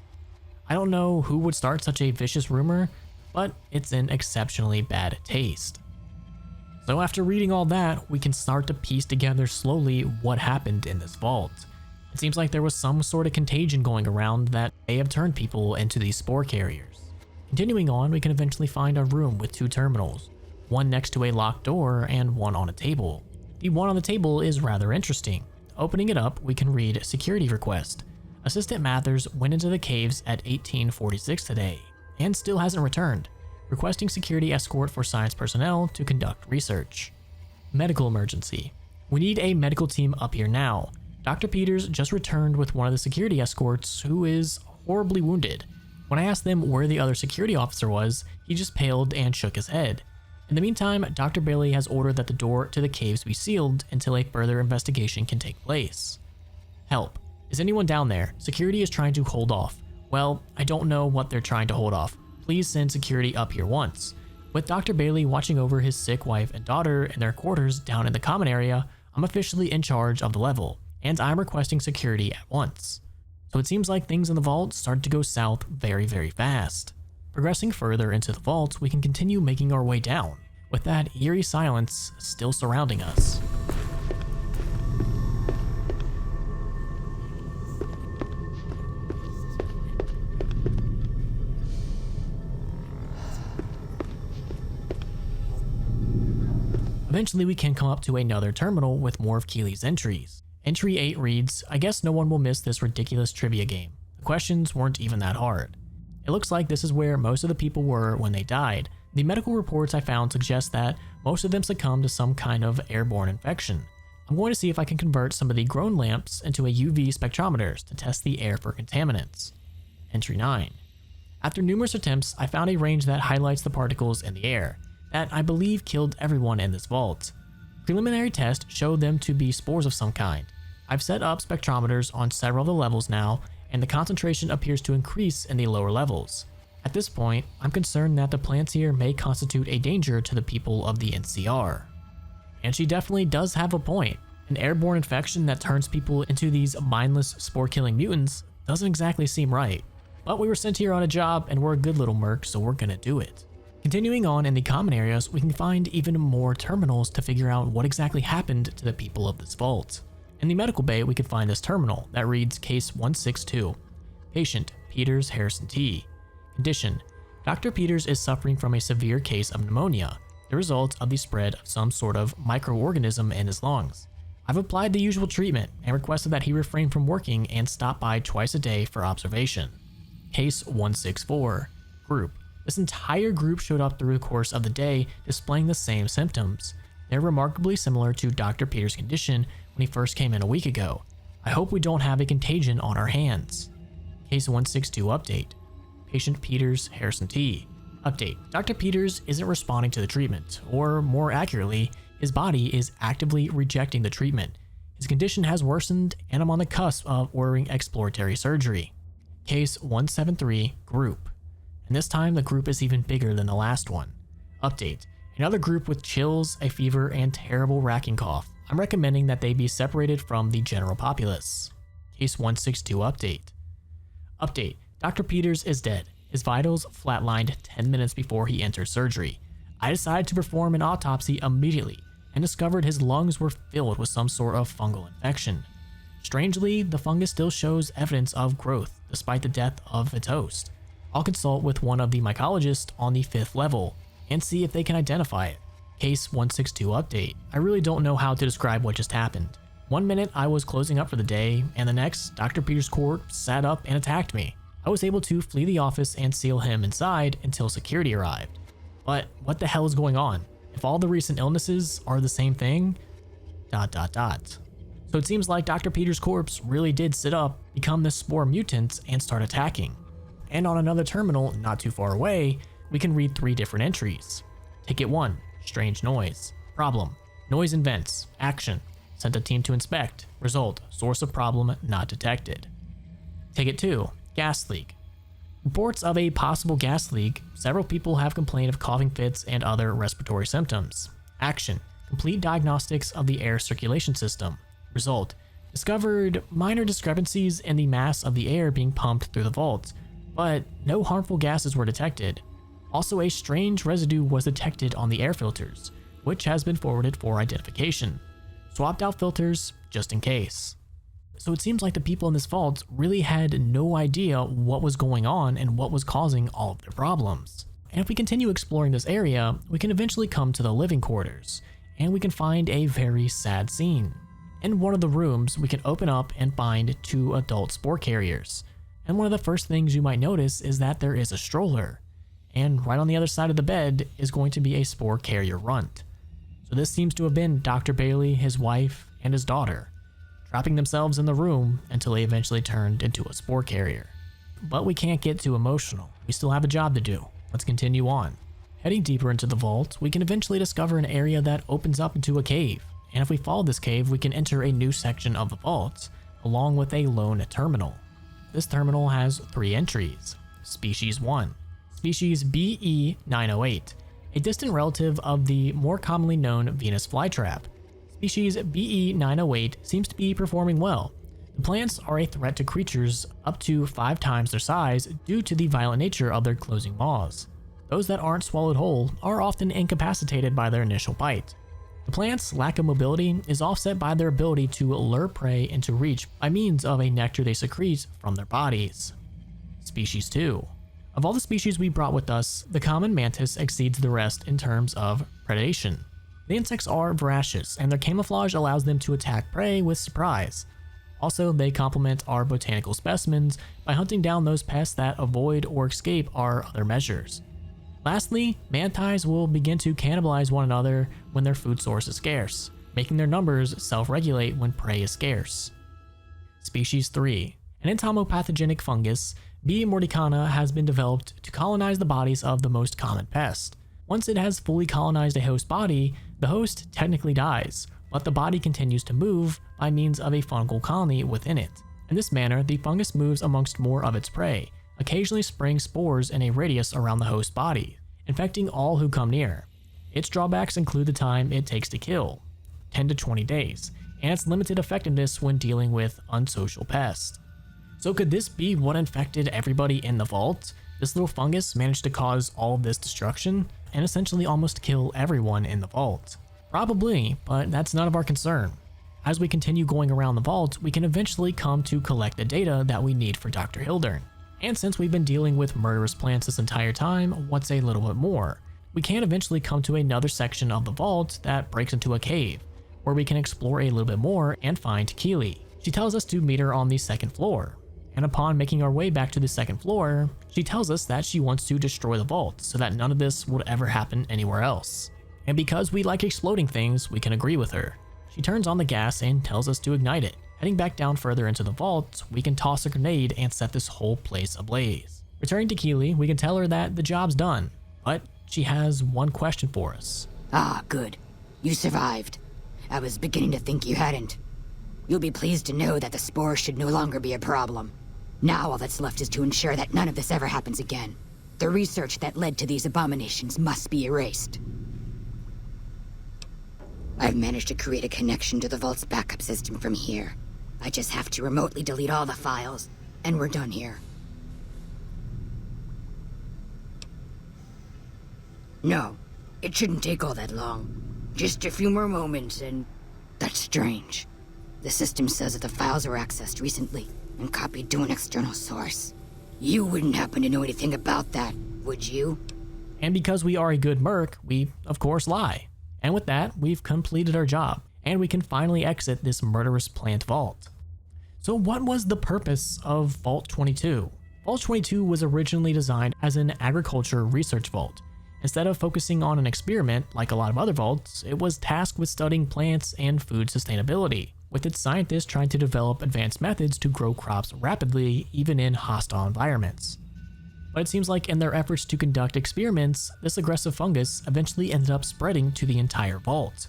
I don't know who would start such a vicious rumor, but it's in exceptionally bad taste. So after reading all that, we can start to piece together slowly what happened in this vault. It seems like there was some sort of contagion going around that may have turned people into these spore carriers. Continuing on, we can eventually find a room with 2 terminals, one next to a locked door and one on a table. The one on the table is rather interesting. Opening it up, we can read security request. Assistant Mathers went into the caves at 1846 today and still hasn't returned, requesting security escort for science personnel to conduct research. Medical emergency. We need a medical team up here now. Dr. Peters just returned with one of the security escorts who is horribly wounded. When I asked them where the other security officer was, he just paled and shook his head. In the meantime, Dr. Bailey has ordered that the door to the caves be sealed until a further investigation can take place. Help. Is anyone down there? Security is trying to hold off. Well, I don't know what they're trying to hold off. Please send security up here once. With Dr. Bailey watching over his sick wife and daughter in their quarters down in the common area, I'm officially in charge of the level, and I'm requesting security at once. So it seems like things in the vault started to go south very, very fast. Progressing further into the vault, we can continue making our way down, with that eerie silence still surrounding us. Eventually we can come up to another terminal with more of Keely's entries. Entry 8 reads, I guess no one will miss this ridiculous trivia game. The questions weren't even that hard. It looks like this is where most of the people were when they died. The medical reports I found suggest that most of them succumbed to some kind of airborne infection. I'm going to see if I can convert some of the groan lamps into a UV spectrometers to test the air for contaminants. Entry 9. After numerous attempts, I found a range that highlights the particles in the air that I believe killed everyone in this vault. Preliminary tests showed them to be spores of some kind. I've set up spectrometers on several of the levels now, and the concentration appears to increase in the lower levels. At this point, I'm concerned that the plants here may constitute a danger to the people of the NCR. And she definitely does have a point. An airborne infection that turns people into these mindless spore-killing mutants doesn't exactly seem right. But we were sent here on a job and we're a good little merc, so we're gonna do it. Continuing on in the common areas, we can find even more terminals to figure out what exactly happened to the people of this vault. In the medical bay, we can find this terminal that reads Case 162. Patient, Peters Harrison T. Condition, Dr. Peters is suffering from a severe case of pneumonia, the result of the spread of some sort of microorganism in his lungs. I've applied the usual treatment and requested that he refrain from working and stop by twice a day for observation. Case 164. Group. This entire group showed up through the course of the day displaying the same symptoms. They're remarkably similar to Dr. Peters' condition when he first came in a week ago. I hope we don't have a contagion on our hands. Case 162 update. Patient Peters Harrison T. Update. Dr. Peters isn't responding to the treatment, or more accurately, his body is actively rejecting the treatment. His condition has worsened and I'm on the cusp of ordering exploratory surgery. Case 173 Group. And this time the group is even bigger than the last one. Update. Another group with chills, a fever, and terrible racking cough. I'm recommending that they be separated from the general populace. Case 162 update. Update. Dr. Peters is dead. His vitals flatlined 10 minutes before he entered surgery. I decided to perform an autopsy immediately and discovered his lungs were filled with some sort of fungal infection. Strangely, the fungus still shows evidence of growth despite the death of its host. I'll consult with one of the mycologists on the 5th level and see if they can identify it. Case 162 update. I really don't know how to describe what just happened. One minute I was closing up for the day, and the next, Dr. Peters' corpse sat up and attacked me. I was able to flee the office and seal him inside until security arrived. But what the hell is going on? If all the recent illnesses are the same thing? ... So it seems like Dr. Peters' corpse really did sit up, become this spore mutant, and start attacking. And on another terminal not too far away, we can read 3 different entries. Ticket 1, strange noise. Problem, noise in vents. Action, sent a team to inspect. Result, source of problem not detected. Ticket 2, gas leak. Reports of a possible gas leak. Several people have complained of coughing fits and other respiratory symptoms. Action, complete diagnostics of the air circulation system. Result, discovered minor discrepancies in the mass of the air being pumped through the vault, but no harmful gases were detected. Also, a strange residue was detected on the air filters, which has been forwarded for identification. Swapped out filters just in case. So it seems like the people in this vault really had no idea what was going on and what was causing all of their problems. And if we continue exploring this area, we can eventually come to the living quarters, and we can find a very sad scene. In one of the rooms, we can open up and find 2 adult spore carriers. And one of the first things you might notice is that there is a stroller. And right on the other side of the bed is going to be a spore carrier runt. So this seems to have been Dr. Bailey, his wife, and his daughter, trapping themselves in the room until they eventually turned into a spore carrier. But we can't get too emotional. We still have a job to do. Let's continue on. Heading deeper into the vault, we can eventually discover an area that opens up into a cave. And if we follow this cave, we can enter a new section of the vault, along with a lone terminal. This terminal has 3 entries. Species 1. Species BE-908, a distant relative of the more commonly known Venus flytrap. Species BE-908 seems to be performing well. The plants are a threat to creatures up to 5 times their size due to the violent nature of their closing maws. Those that aren't swallowed whole are often incapacitated by their initial bite. The plant's lack of mobility is offset by their ability to lure prey into reach by means of a nectar they secrete from their bodies. Species 2. Of all the species we brought with us, the common mantis exceeds the rest in terms of predation. The insects are voracious, and their camouflage allows them to attack prey with surprise. Also, they complement our botanical specimens by hunting down those pests that avoid or escape our other measures. Lastly, mantis will begin to cannibalize one another when their food source is scarce, making their numbers self-regulate when prey is scarce. Species 3. An entomopathogenic fungus, B. mordicana has been developed to colonize the bodies of the most common pest. Once it has fully colonized a host body, the host technically dies, but the body continues to move by means of a fungal colony within it. In this manner, the fungus moves amongst more of its prey, occasionally spraying spores in a radius around the host body, infecting all who come near. Its drawbacks include the time it takes to kill, 10 to 20 days, and its limited effectiveness when dealing with unsocial pests. So could this be what infected everybody in the vault? This little fungus managed to cause all of this destruction and essentially almost kill everyone in the vault. Probably, but that's none of our concern. As we continue going around the vault, we can eventually come to collect the data that we need for Dr. Hildern. And since we've been dealing with murderous plants this entire time, what's a little bit more? We can eventually come to another section of the vault that breaks into a cave, where we can explore a little bit more and find Keely. She tells us to meet her on the second floor. And upon making our way back to the second floor, she tells us that she wants to destroy the vault so that none of this would ever happen anywhere else. And because we like exploding things, we can agree with her. She turns on the gas and tells us to ignite it. Heading back down further into the vault, we can toss a grenade and set this whole place ablaze. Returning to Keely, we can tell her that the job's done, but she has one question for us. Ah, good. You survived. I was beginning to think you hadn't. You'll be pleased to know that the spores should no longer be a problem. Now all that's left is to ensure that none of this ever happens again. The research that led to these abominations must be erased. I've managed to create a connection to the vault's backup system from here. I just have to remotely delete all the files, and we're done here. No, it shouldn't take all that long. Just a few more moments, and that's strange. The system says that the files were accessed recently and copied to an external source. You wouldn't happen to know anything about that, would you? And because we are a good merc, we of course lie. And with that, we've completed our job, and we can finally exit this murderous plant vault. So what was the purpose of Vault 22? Vault 22 was originally designed as an agriculture research vault. Instead of focusing on an experiment like a lot of other vaults, it was tasked with studying plants and food sustainability, with its scientists trying to develop advanced methods to grow crops rapidly, even in hostile environments. But it seems like in their efforts to conduct experiments, this aggressive fungus eventually ended up spreading to the entire vault,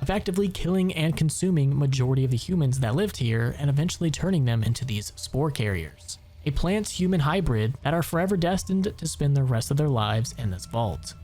effectively killing and consuming majority of the humans that lived here and eventually turning them into these spore carriers, a plant-human hybrid that are forever destined to spend the rest of their lives in this vault.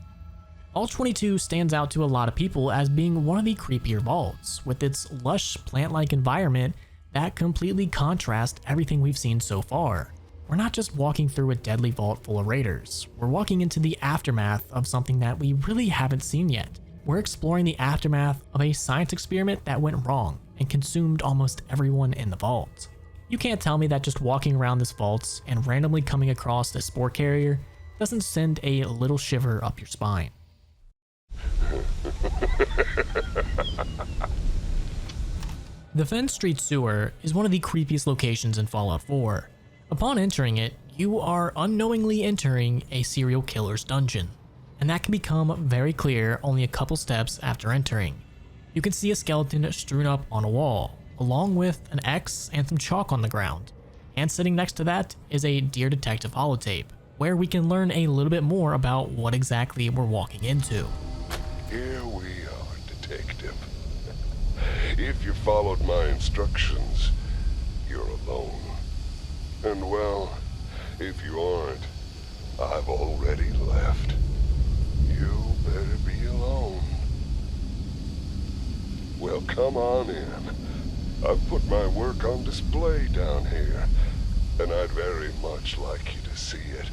Vault 22 stands out to a lot of people as being one of the creepier vaults, with its lush plant-like environment that completely contrasts everything we've seen so far. We're not just walking through a deadly vault full of raiders, we're walking into the aftermath of something that we really haven't seen yet. We're exploring the aftermath of a science experiment that went wrong and consumed almost everyone in the vault. You can't tell me that just walking around this vault and randomly coming across a spore carrier doesn't send a little shiver up your spine. The Fen Street Sewer is one of the creepiest locations in Fallout 4. Upon entering it, you are unknowingly entering a serial killer's dungeon, and that can become very clear only a couple steps after entering. You can see a skeleton strewn up on a wall, along with an X and some chalk on the ground, and sitting next to that is a Dear Detective holotape, where we can learn a little bit more about what exactly we're walking into. Here we are, Detective. If you followed my instructions, you're alone. And well, if you aren't, I've already left. You better be alone. Well, come on in. I've put my work on display down here, and I'd very much like you to see it.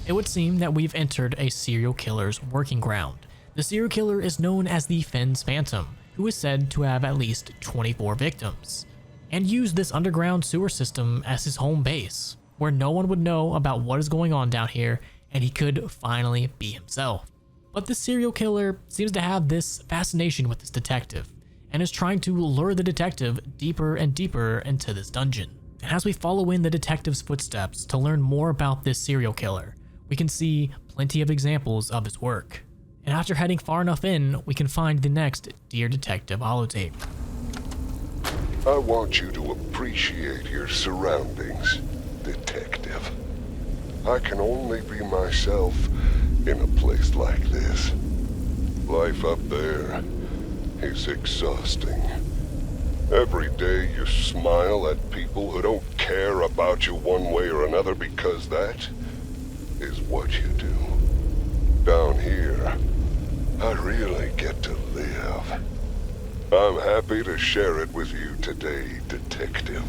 It would seem that we've entered a serial killer's working ground. The serial killer is known as the Fen's Phantom, who is said to have at least 24 victims, and used this underground sewer system as his home base, where no one would know about what is going on down here, and he could finally be himself. But this serial killer seems to have this fascination with this detective and is trying to lure the detective deeper and deeper into this dungeon. And as we follow in the detective's footsteps to learn more about this serial killer, we can see plenty of examples of his work. And after heading far enough in, we can find the next Dear Detective holotape. I want you to appreciate your surroundings, detective. I can only be myself in a place like this. Life up there is exhausting. Every day you smile at people who don't care about you one way or another because that is what you do. Down here, I really get to live. I'm happy to share it with you today, detective.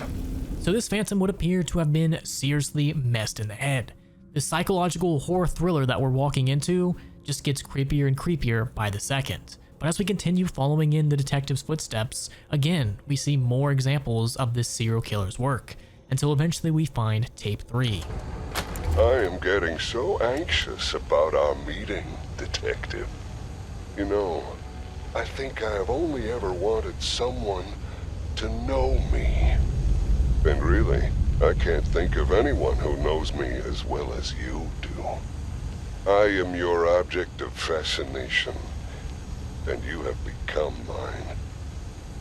So this phantom would appear to have been seriously messed in the head. This psychological horror thriller that we're walking into just gets creepier and creepier by the second. But as we continue following in the detective's footsteps, again, we see more examples of this serial killer's work, until eventually we find tape 3. I am getting so anxious about our meeting, detective. You know, I think I have only ever wanted someone to know me. And really, I can't think of anyone who knows me as well as you do. I am your object of fascination, and you have become mine.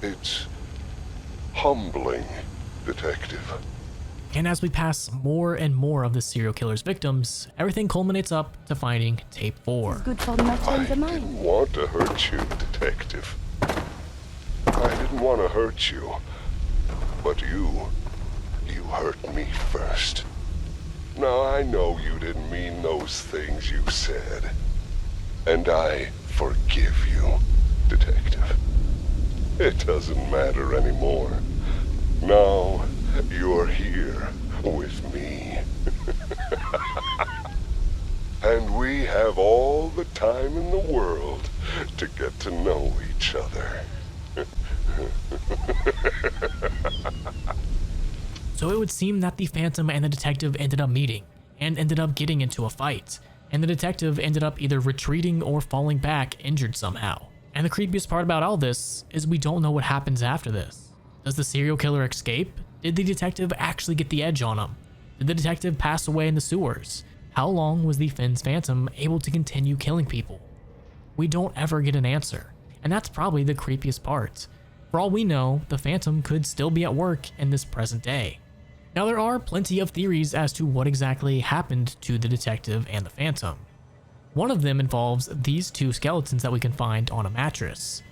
It's humbling, detective. And as we pass more and more of the serial killer's victims, everything culminates up to finding tape 4. I didn't want to hurt you, detective. I didn't want to hurt you. But you hurt me first. Now I know you didn't mean those things you said. And I forgive you, detective. It doesn't matter anymore. Now you're here with me. And we have all the time in the world to get to know each other. So it would seem that the phantom and the detective ended up meeting, and ended up getting into a fight, and the detective ended up either retreating or falling back injured somehow. And the creepiest part about all this is we don't know what happens after this. Does the serial killer escape? Did the detective actually get the edge on him? Did the detective pass away in the sewers? How long was the Fen's phantom able to continue killing people? We don't ever get an answer, and that's probably the creepiest part. For all we know, the phantom could still be at work in this present day. Now there are plenty of theories as to what exactly happened to the detective and the phantom. One of them involves these two skeletons that we can find on a mattress.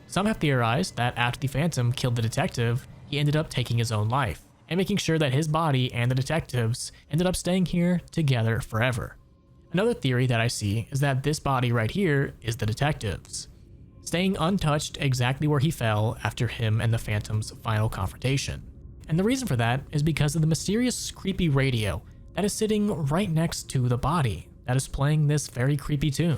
Some have theorized that after the phantom killed the detective, he ended up taking his own life, and making sure that his body and the detective's ended up staying here together forever. Another theory that I see is that this body right here is the detective's, staying untouched exactly where he fell after him and the phantom's final confrontation. And the reason for that is because of the mysterious creepy radio that is sitting right next to the body that is playing this very creepy tune.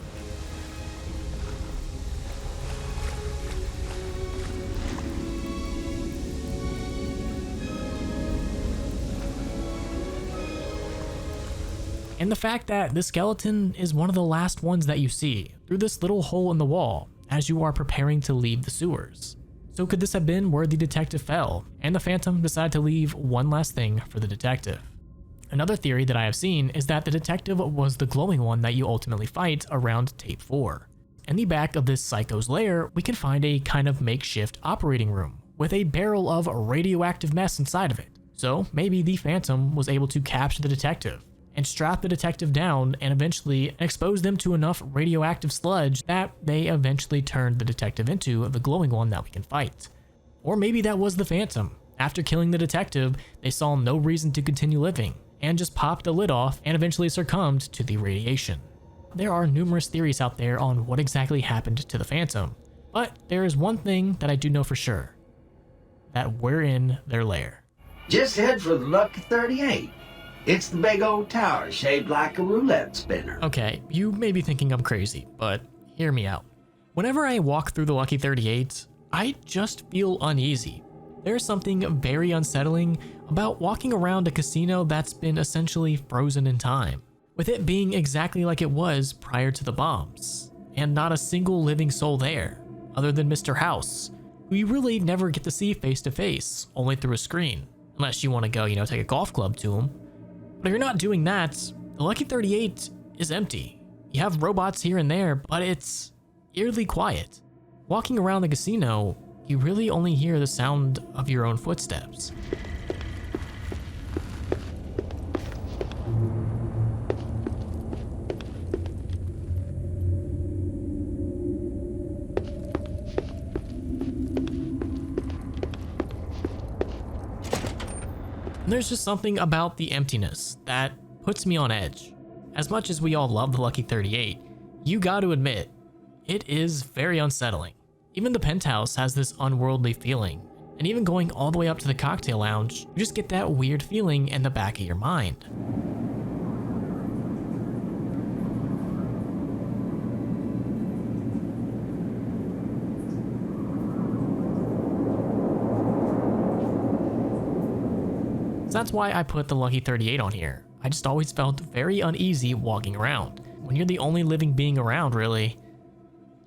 And the fact that this skeleton is one of the last ones that you see through this little hole in the wall as you are preparing to leave the sewers. So could this have been where the detective fell, and the phantom decided to leave one last thing for the detective? Another theory that I have seen is that the detective was the glowing one that you ultimately fight around tape 4. In the back of this psycho's lair, we can find a kind of makeshift operating room with a barrel of radioactive mess inside of it. So maybe the phantom was able to capture the detective and strap the detective down and eventually expose them to enough radioactive sludge that they eventually turned the detective into the glowing one that we can fight. Or maybe that was the phantom. After killing the detective, they saw no reason to continue living and just popped the lid off and eventually succumbed to the radiation. There are numerous theories out there on what exactly happened to the phantom, but there is one thing that I do know for sure, that we're in their lair. Just head for the Lucky 38. It's the big old tower shaped like a roulette spinner. Okay, you may be thinking I'm crazy, but hear me out. Whenever I walk through the Lucky 38, I just feel uneasy. There's something very unsettling about walking around a casino that's been essentially frozen in time, with it being exactly like it was prior to the bombs. and not a single living soul there, other than Mr. House, who you really never get to see face to face, only through a screen, unless you want to go, take a golf club to him. But if you're not doing that, the Lucky 38 is empty. You have robots here and there, but it's eerily quiet. Walking around the casino, you really only hear the sound of your own footsteps. There's just something about the emptiness that puts me on edge. As much as we all love the Lucky 38, you gotta admit, it is very unsettling. Even the penthouse has this unworldly feeling, and even going all the way up to the cocktail lounge, you just get that weird feeling in the back of your mind. So that's why I put the Lucky 38 on here. I just always felt very uneasy walking around. When you're the only living being around, really,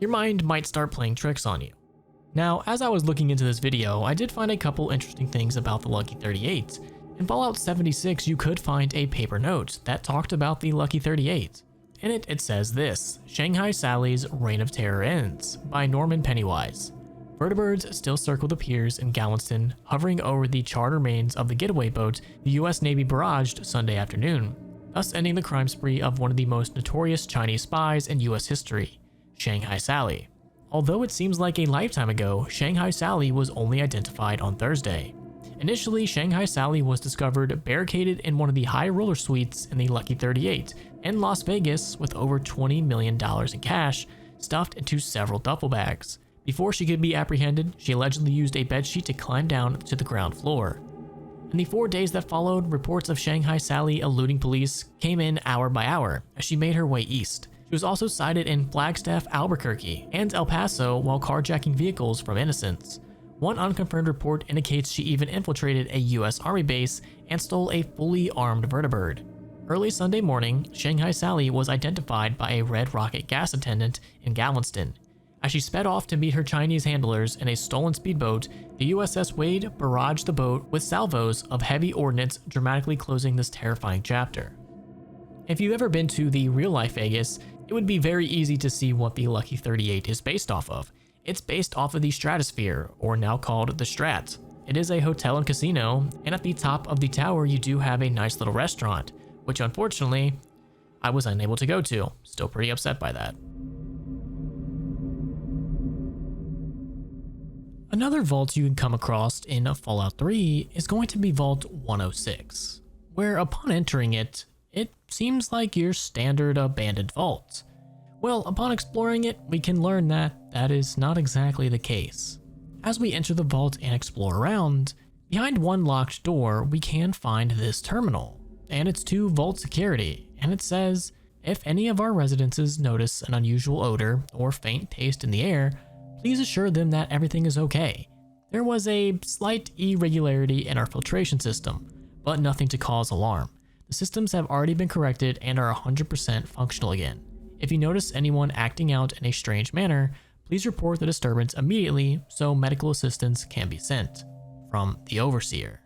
your mind might start playing tricks on you. Now, as I was looking into this video, I did find a couple interesting things about the Lucky 38. In Fallout 76, you could find a paper note that talked about the Lucky 38. In it, it says this: Shanghai Sally's Reign of Terror Ends, by Norman Pennywise. Vertibirds still circle the piers in Galveston, hovering over the charred remains of the getaway boat the US Navy barraged Sunday afternoon, thus ending the crime spree of one of the most notorious Chinese spies in US history, Shanghai Sally. Although it seems like a lifetime ago, Shanghai Sally was only identified on Thursday. Initially, Shanghai Sally was discovered barricaded in one of the high roller suites in the Lucky 38 in Las Vegas with over $20 million in cash stuffed into several duffel bags. Before she could be apprehended, she allegedly used a bedsheet to climb down to the ground floor. In the 4 days that followed, reports of Shanghai Sally eluding police came in hour by hour as she made her way east. She was also sighted in Flagstaff, Albuquerque, and El Paso while carjacking vehicles from innocents. One unconfirmed report indicates she even infiltrated a US Army base and stole a fully armed vertibird. Early Sunday morning, Shanghai Sally was identified by a Red Rocket gas attendant in Galveston. As she sped off to meet her Chinese handlers in a stolen speedboat, the USS Wade barraged the boat with salvos of heavy ordnance, dramatically closing this terrifying chapter. If you've ever been to the real-life Vegas, it would be very easy to see what the Lucky 38 is based off of. It's based off of the Stratosphere, or now called the Strat. It is a hotel and casino, and at the top of the tower you do have a nice little restaurant, which unfortunately, I was unable to go to. Still pretty upset by that. Another vault you can come across in Fallout 3 is going to be Vault 106, where upon entering it, it seems like your standard abandoned vault. Well, upon exploring it, we can learn that that is not exactly the case. As we enter the vault and explore around, behind one locked door, we can find this terminal, and it's to vault security, and it says, if any of our residences notice an unusual odor or faint taste in the air, please assure them that everything is okay. There was a slight irregularity in our filtration system, but nothing to cause alarm. The systems have already been corrected and are 100% functional again. If you notice anyone acting out in a strange manner, please report the disturbance immediately so medical assistance can be sent. From the Overseer.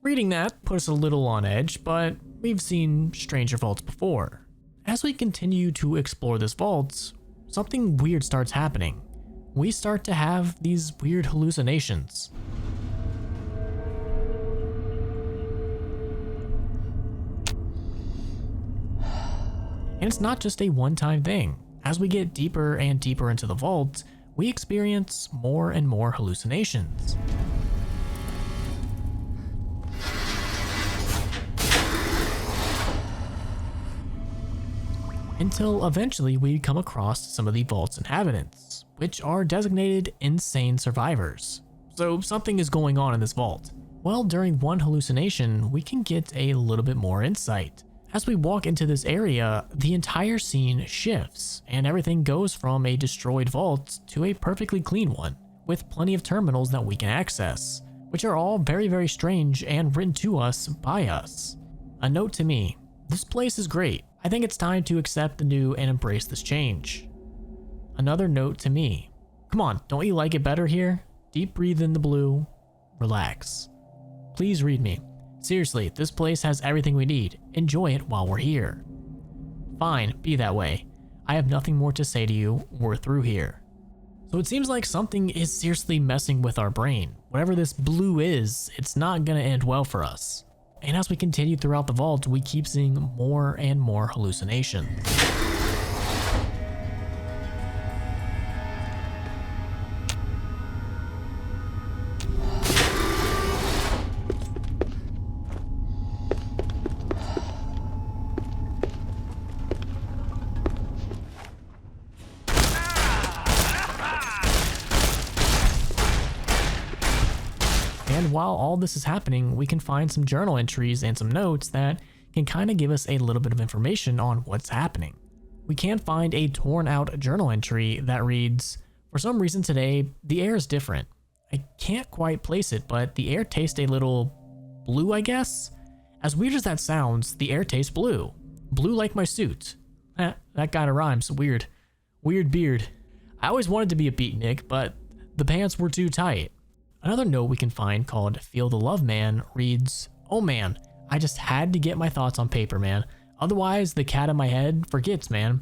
Reading that put us a little on edge, but we've seen stranger vaults before. As we continue to explore this vault, something weird starts happening. We start to have these weird hallucinations. And it's not just a one-time thing. As we get deeper and deeper into the vault, we experience more and more hallucinations. Until eventually we come across some of the vault's inhabitants, which are designated insane survivors. So something is going on in this vault. Well, during one hallucination, we can get a little bit more insight. As we walk into this area, the entire scene shifts, and everything goes from a destroyed vault to a perfectly clean one, with plenty of terminals that we can access, which are all very, very strange and written to us by us. A note to me, this place is great. I think it's time to accept the new and embrace this change. Another note to me. Come on, don't you like it better here? Deep breathe in the blue. Relax. Please read me. Seriously, this place has everything we need. Enjoy it while we're here. Fine, be that way. I have nothing more to say to you. We're through here. So it seems like something is seriously messing with our brain. Whatever this blue is, it's not gonna end well for us. And as we continue throughout the vault, we keep seeing more and more hallucinations. And while all this is happening, we can find some journal entries and some notes that can kind of give us a little bit of information on what's happening. We can find a torn out journal entry that reads, "For some reason today, the air is different. I can't quite place it, but the air tastes a little blue, I guess? As weird as that sounds, the air tastes blue. Blue like my suit." That kind of rhymes. Weird. Weird beard. I always wanted to be a beatnik, but the pants were too tight. Another note we can find called "Feel the Love Man" reads, "Oh man, I just had to get my thoughts on paper, man. Otherwise, the cat in my head forgets, man.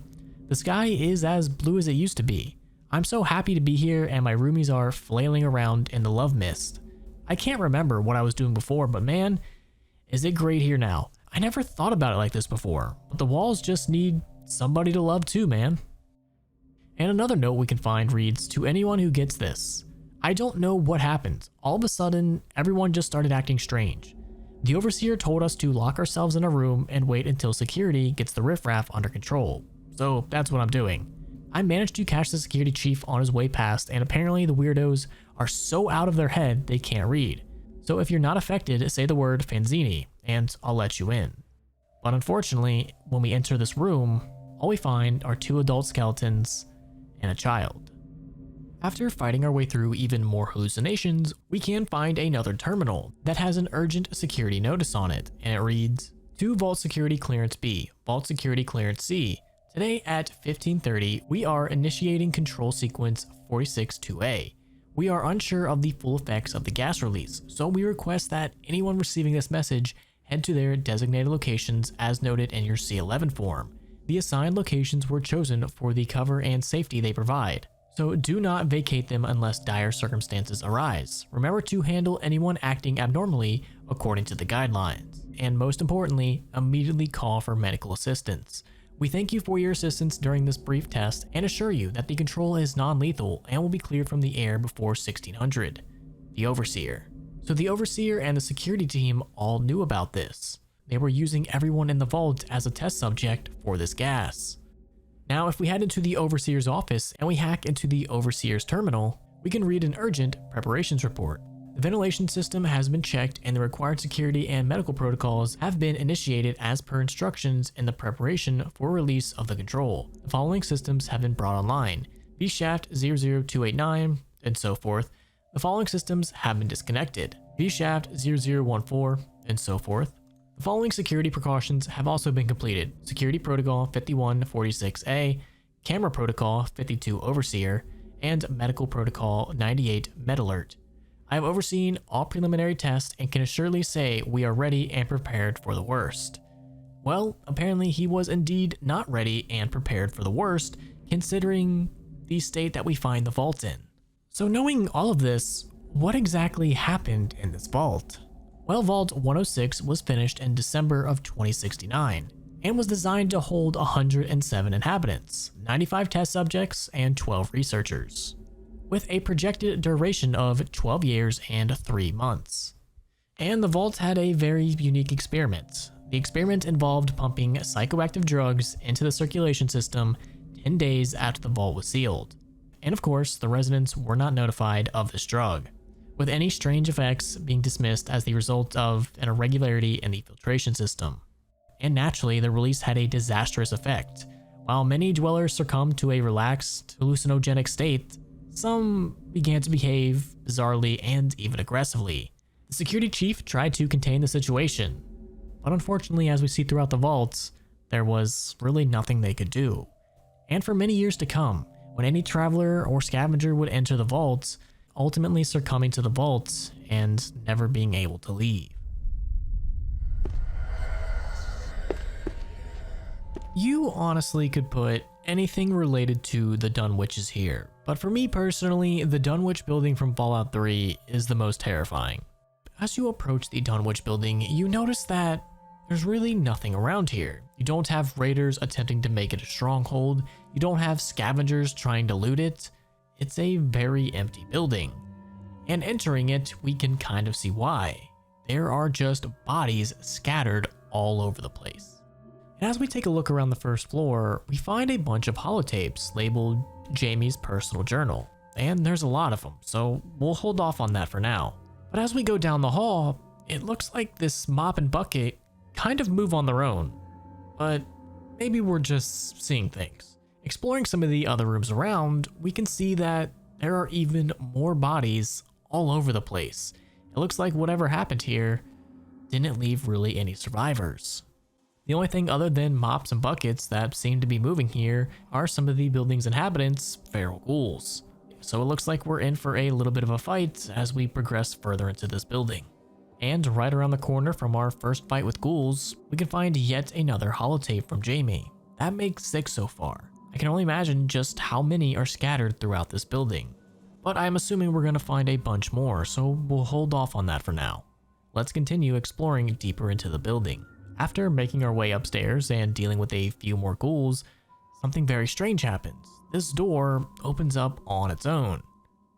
The sky is as blue as it used to be. I'm so happy to be here and my roomies are flailing around in the love mist. I can't remember what I was doing before, but man, is it great here now. I never thought about it like this before, but the walls just need somebody to love too, man." And another note we can find reads, "To anyone who gets this, I don't know what happened. All of a sudden, everyone just started acting strange. The overseer told us to lock ourselves in a room and wait until security gets the riffraff under control. So that's what I'm doing. I managed to catch the security chief on his way past, and apparently the weirdos are so out of their head they can't read. So if you're not affected, say the word Fanzini, and I'll let you in." But unfortunately, when we enter this room, all we find are 2 adult skeletons and a child. After fighting our way through even more hallucinations, we can find another terminal that has an urgent security notice on it, and it reads, "To Vault Security Clearance B, Vault Security Clearance C. Today at 15:30, we are initiating Control Sequence 46-2A. We are unsure of the full effects of the gas release, so we request that anyone receiving this message head to their designated locations as noted in your C11 form. The assigned locations were chosen for the cover and safety they provide. So do not vacate them unless dire circumstances arise. Remember to handle anyone acting abnormally according to the guidelines. And most importantly, immediately call for medical assistance. We thank you for your assistance during this brief test and assure you that the control is non-lethal and will be cleared from the air before 1600. The Overseer." So the Overseer and the security team all knew about this. They were using everyone in the vault as a test subject for this gas. Now, if we head into the Overseer's office and we hack into the Overseer's terminal, we can read an urgent preparations report. The ventilation system has been checked and the required security and medical protocols have been initiated as per instructions in the preparation for release of the control. The following systems have been brought online: V-Shaft 00289 and so forth. The following systems have been disconnected: V-Shaft 0014 and so forth. The following security precautions have also been completed: Security Protocol 5146A, Camera Protocol 52 Overseer, and Medical Protocol 98 MedAlert. I have overseen all preliminary tests and can assuredly say we are ready and prepared for the worst. Well, apparently he was indeed not ready and prepared for the worst, considering the state that we find the vault in. So knowing all of this, what exactly happened in this vault? Well, Vault 106 was finished in December of 2069 and was designed to hold 107 inhabitants, 95 test subjects, and 12 researchers, with a projected duration of 12 years and 3 months. And the vault had a very unique experiment. The experiment involved pumping psychoactive drugs into the circulation system 10 days after the vault was sealed. And of course, the residents were not notified of this drug, with any strange effects being dismissed as the result of an irregularity in the filtration system. And naturally, the release had a disastrous effect. While many dwellers succumbed to a relaxed, hallucinogenic state, some began to behave bizarrely and even aggressively. The security chief tried to contain the situation, but unfortunately, as we see throughout the vaults, there was really nothing they could do. And for many years to come, when any traveler or scavenger would enter the vaults, ultimately succumbing to the vaults and never being able to leave. You honestly could put anything related to the Dunwiches here, but for me personally, the Dunwich Building from Fallout 3 is the most terrifying. As you approach the Dunwich Building, you notice that there's really nothing around here. You don't have raiders attempting to make it a stronghold, you don't have scavengers trying to loot it. It's a very empty building. And entering it, we can kind of see why. There are just bodies scattered all over the place. And as we take a look around the first floor, we find a bunch of holotapes labeled Jamie's personal journal. And there's a lot of them, so we'll hold off on that for now. But as we go down the hall, it looks like this mop and bucket kind of move on their own. But maybe we're just seeing things. Exploring some of the other rooms around, we can see that there are even more bodies all over the place. It looks like whatever happened here didn't leave really any survivors. The only thing other than mops and buckets that seem to be moving here are some of the building's inhabitants, feral ghouls. So it looks like we're in for a little bit of a fight as we progress further into this building. And right around the corner from our first fight with ghouls, we can find yet another holotape from Jamie. That makes 6 so far. I can only imagine just how many are scattered throughout this building. But I'm assuming we're going to find a bunch more, so we'll hold off on that for now. Let's continue exploring deeper into the building. After making our way upstairs and dealing with a few more ghouls, something very strange happens. This door opens up on its own.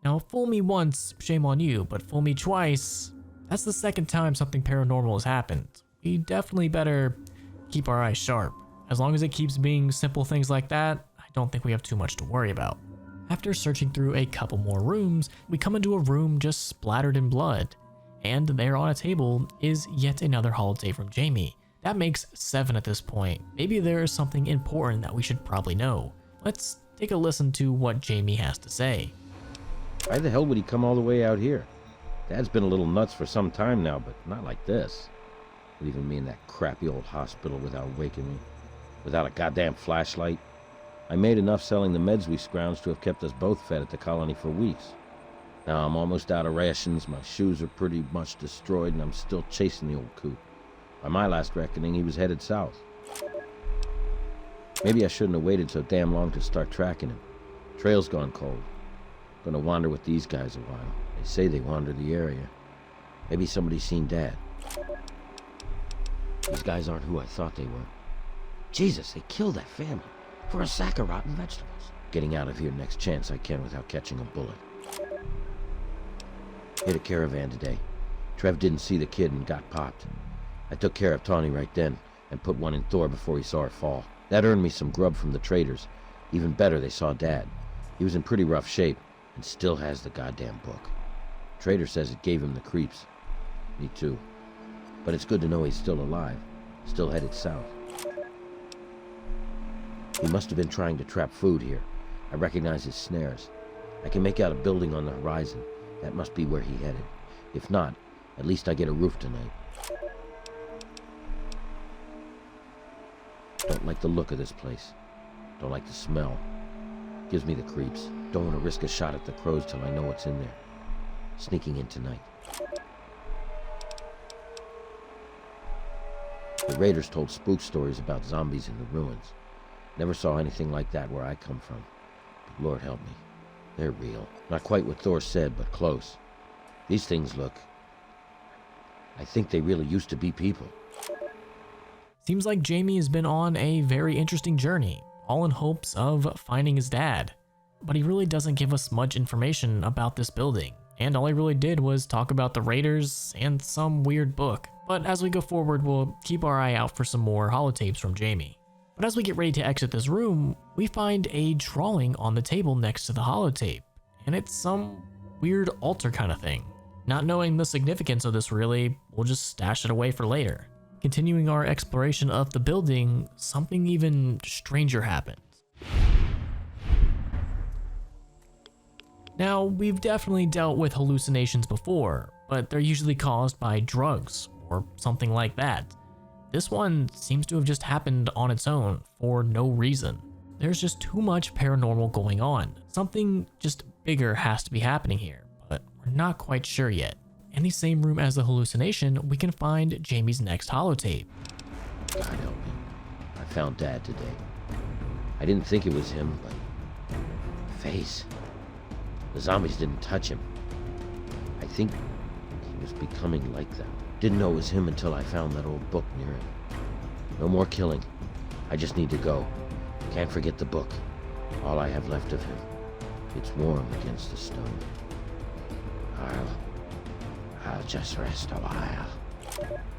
Now, fool me once, shame on you, but fool me twice, that's the second time something paranormal has happened. We definitely better keep our eyes sharp. As long as it keeps being simple things like that, I don't think we have too much to worry about. After searching through a couple more rooms, we come into a room just splattered in blood. And there on a table is yet another holotape from Jamie. That makes 7 at this point. Maybe there is something important that we should probably know. Let's take a listen to what Jamie has to say. Why the hell would he come all the way out here? Dad's been a little nuts for some time now, but not like this. Leaving me in that crappy old hospital without waking me. Without a goddamn flashlight. I made enough selling the meds we scrounged to have kept us both fed at the colony for weeks. Now I'm almost out of rations, my shoes are pretty much destroyed, and I'm still chasing the old coot. By my last reckoning, he was headed south. Maybe I shouldn't have waited so damn long to start tracking him. Trail's gone cold. Gonna wander with these guys a while. They say they wander the area. Maybe somebody's seen Dad. These guys aren't who I thought they were. Jesus, they killed that family for a sack of rotten vegetables. Getting out of here next chance I can without catching a bullet. Hit a caravan today. Trev didn't see the kid and got popped. I took care of Tawny right then and put one in Thor before he saw her fall. That earned me some grub from the traders. Even better, they saw Dad. He was in pretty rough shape and still has the goddamn book. Trader says it gave him the creeps. Me too. But it's good to know he's still alive, still headed south. He must have been trying to trap food here. I recognize his snares. I can make out a building on the horizon. That must be where he headed. If not, at least I get a roof tonight. Don't like the look of this place. Don't like the smell. Gives me the creeps. Don't want to risk a shot at the crows till I know what's in there. Sneaking in tonight. The raiders told spook stories about zombies in the ruins. Never saw anything like that where I come from. But Lord help me. They're real. Not quite what Thor said, but close. These things look... I think they really used to be people. Seems like Jamie has been on a very interesting journey, all in hopes of finding his dad. But he really doesn't give us much information about this building, and all he really did was talk about the raiders and some weird book. But as we go forward, we'll keep our eye out for some more holotapes from Jamie. But as we get ready to exit this room, we find a drawing on the table next to the holotape, and it's some weird altar kind of thing. Not knowing the significance of this really, we'll just stash it away for later. Continuing our exploration of the building, something even stranger happens. Now, we've definitely dealt with hallucinations before, but they're usually caused by drugs or something like that. This one seems to have just happened on its own for no reason. There's just too much paranormal going on. Something just bigger has to be happening here, but we're not quite sure yet. In the same room as the hallucination, we can find Jamie's next holotape. God help me. I found Dad today. I didn't think it was him, but... face. The zombies didn't touch him. I think he was becoming like them. Didn't know it was him until I found that old book near him. No more killing. I just need to go. Can't forget the book. All I have left of him. It's warm against the stone. I'll just rest a while.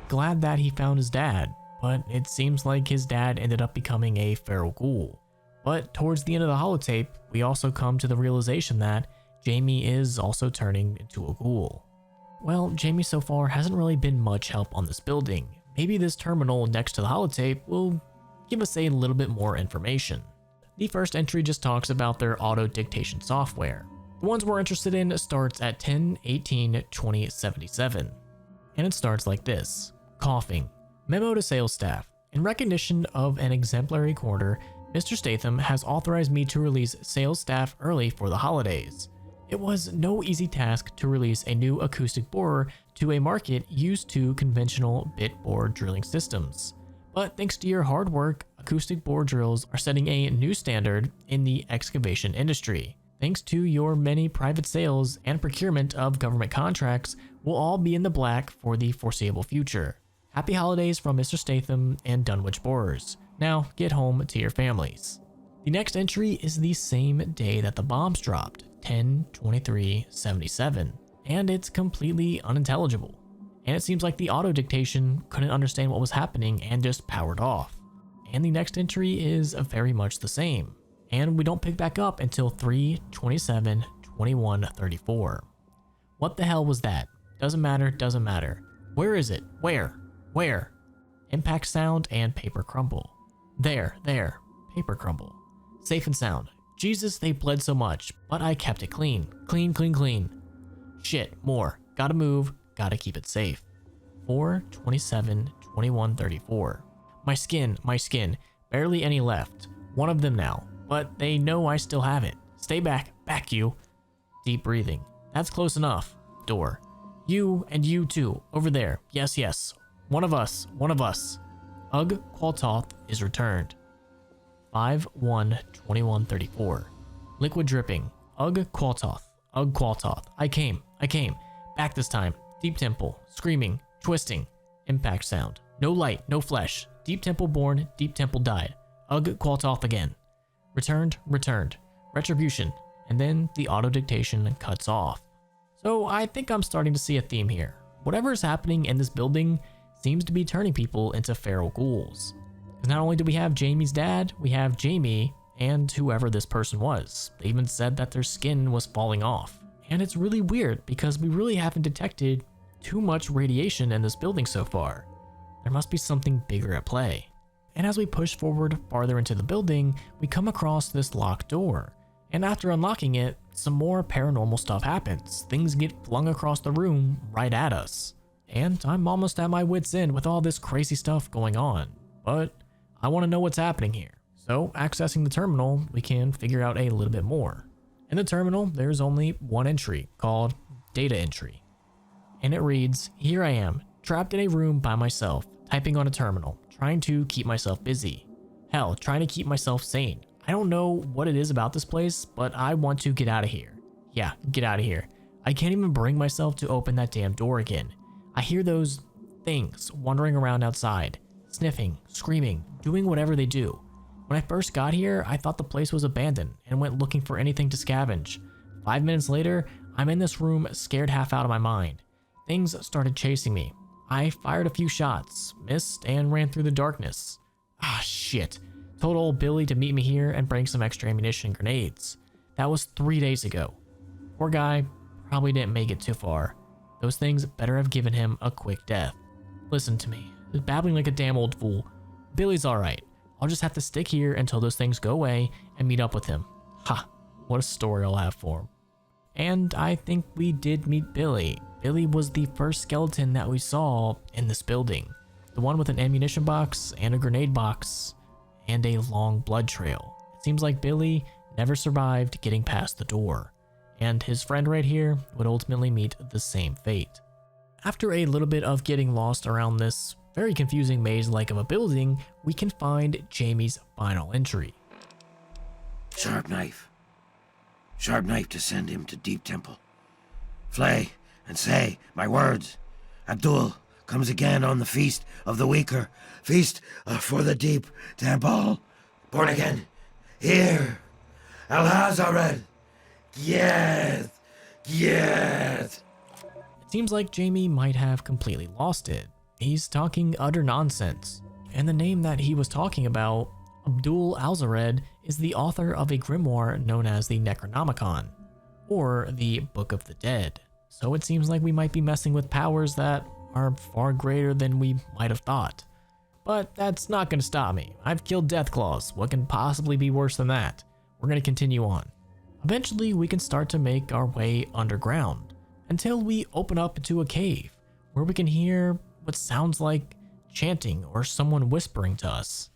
Glad that he found his dad, but it seems like his dad ended up becoming a feral ghoul. But towards the end of the holotape, we also come to the realization that Jamie is also turning into a ghoul. Well, Jamie so far hasn't really been much help on this building. Maybe this terminal next to the holotape will give us a little bit more information. The first entry just talks about their auto dictation software. The ones we're interested in starts at 10/18/2077. And it starts like this. Coughing. Memo to sales staff. In recognition of an exemplary quarter, Mr. Statham has authorized me to release sales staff early for the holidays. It was no easy task to release a new acoustic borer to a market used to conventional bit bore drilling systems. But thanks to your hard work, acoustic bore drills are setting a new standard in the excavation industry. Thanks to your many private sales and procurement of government contracts, we'll all be in the black for the foreseeable future. Happy holidays from Mr. Statham and Dunwich Borers. Now get home to your families. The next entry is the same day that the bombs dropped, 10/23/77, and it's completely unintelligible. And it seems like the auto dictation couldn't understand what was happening and just powered off. And the next entry is very much the same. And we don't pick back up until 3/27/2134. What the hell was that? Doesn't matter, doesn't matter. Where is it? Where? Impact sound and paper crumble. There, paper crumble. Safe and sound. Jesus, they bled so much, but I kept it clean. Clean. Shit, more. Gotta move, gotta keep it safe. 4/27/2134. My skin. Barely any left. One of them now, but they know I still have it. Stay back you. Deep breathing. That's close enough. Door. You and you too, over there. Yes. One of us. Ugh, Qualtoth is returned. 5/1/2134. Liquid dripping. Ugh, Qualtoth. I came. Back this time. Deep temple. Screaming. Twisting. Impact sound. No light, no flesh. Deep temple born, deep temple died. Ugh, Qualtoth again. Returned. Retribution. And then the auto dictation cuts off. So I think I'm starting to see a theme here. Whatever is happening in this building seems to be turning people into feral ghouls. Because not only do we have Jamie's dad, we have Jamie and whoever this person was. They even said that their skin was falling off. And it's really weird because we really haven't detected too much radiation in this building so far. There must be something bigger at play. And as we push forward farther into the building, we come across this locked door. And after unlocking it, some more paranormal stuff happens. Things get flung across the room right at us. And I'm almost at my wit's end with all this crazy stuff going on. But I want to know what's happening here. So accessing the terminal, we can figure out a little bit more. In the terminal, there's only one entry called Data Entry. And it reads, here I am, trapped in a room by myself, typing on a terminal, trying to keep myself busy. Hell, trying to keep myself sane. I don't know what it is about this place, but I want to get out of here. Yeah, get out of here. I can't even bring myself to open that damn door again. I hear those things wandering around outside, sniffing, screaming, doing whatever they do. When I first got here, I thought the place was abandoned and went looking for anything to scavenge. 5 minutes later, I'm in this room scared half out of my mind. Things started chasing me. I fired a few shots, missed, and ran through the darkness. Ah, shit. Told old Billy to meet me here and bring some extra ammunition and grenades. That was 3 days ago. Poor guy probably didn't make it too far. Those things better have given him a quick death. Listen to me. Babbling like a damn old fool. Billy's alright. I'll just have to stick here until those things go away and meet up with him. Ha! What a story I'll have for him. And I think we did meet Billy. Billy was the first skeleton that we saw in this building. The one with an ammunition box and a grenade box and a long blood trail. Seems like Billy never survived getting past the door, and his friend right here would ultimately meet the same fate. After a little bit of getting lost around this very confusing maze-like of a building, we can find Jamie's final entry. Sharp knife. Sharp knife to send him to Deep Temple. Flay and say my words. Abdul comes again on the Feast of the Weaker. Feast for the Deep Temple. Born again. Here. Al-Hazared. Yes. Yes. It seems like Jamie might have completely lost it. He's talking utter nonsense. And the name that he was talking about, Abdul Al-Zared, is the author of a grimoire known as the Necronomicon, or the Book of the Dead. So it seems like we might be messing with powers that are far greater than we might have thought. But that's not going to stop me. I've killed Deathclaws. What can possibly be worse than that? We're going to continue on. Eventually, we can start to make our way underground until we open up into a cave where we can hear what sounds like chanting or someone whispering to us.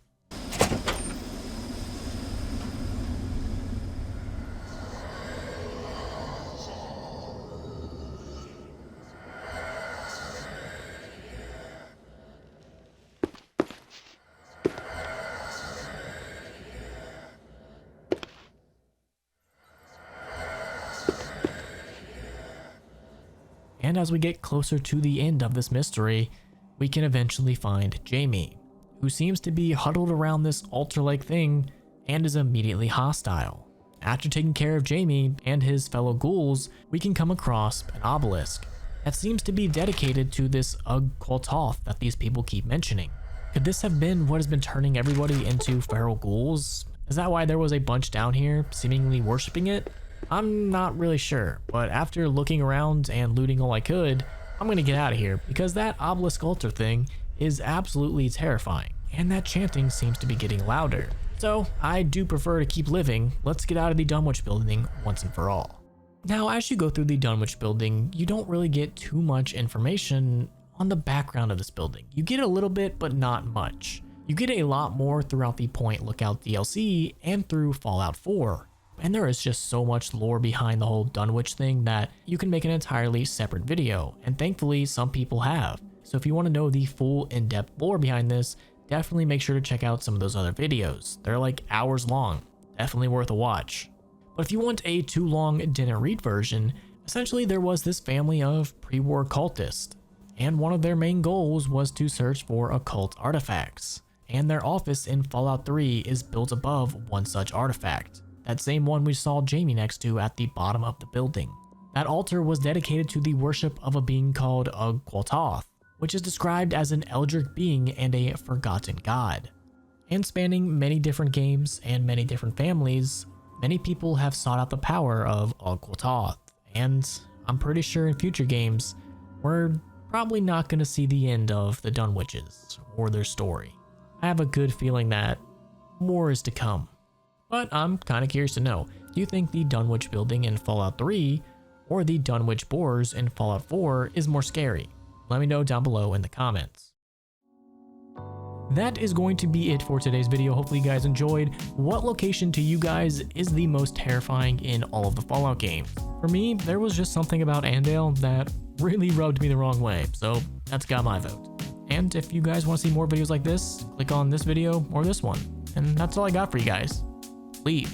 And as we get closer to the end of this mystery, we can eventually find Jamie, who seems to be huddled around this altar-like thing and is immediately hostile. After taking care of Jamie and his fellow ghouls, we can come across an obelisk that seems to be dedicated to this Ugg-Qualtoth that these people keep mentioning. Could this have been what has been turning everybody into feral ghouls? Is that why there was a bunch down here seemingly worshipping it? I'm not really sure, but after looking around and looting all I could, I'm gonna get out of here because that obelisk altar thing is absolutely terrifying, and that chanting seems to be getting louder. So I do prefer to keep living. Let's get out of the Dunwich Building once and for all. Now, as you go through the Dunwich Building, you don't really get too much information on the background of this building. You get a little bit, but not much. You get a lot more throughout the Point Lookout DLC and through Fallout 4. And there is just so much lore behind the whole Dunwich thing that you can make an entirely separate video, and thankfully some people have. So if you want to know the full in-depth lore behind this, definitely make sure to check out some of those other videos. They're like hours long, definitely worth a watch. But if you want a too long didn't read version, essentially there was this family of pre-war cultists, and one of their main goals was to search for occult artifacts. And their office in Fallout 3 is built above one such artifact. That same one we saw Jamie next to at the bottom of the building. That altar was dedicated to the worship of a being called Ugg-Qualtoth, which is described as an eldritch being and a forgotten god. And spanning many different games and many different families, many people have sought out the power of Ugg-Qualtoth, and I'm pretty sure in future games, we're probably not going to see the end of the Dunwiches or their story. I have a good feeling that more is to come. But I'm kind of curious to know, do you think the Dunwich Building in Fallout 3 or the Dunwich Boars in Fallout 4 is more scary? Let me know down below in the comments. That is going to be it for today's video. Hopefully you guys enjoyed. What location to you guys is the most terrifying in all of the Fallout games? For me, there was just something about Andale that really rubbed me the wrong way, so that's got my vote. And if you guys want to see more videos like this, click on this video or this one. And that's all I got for you guys. Leave.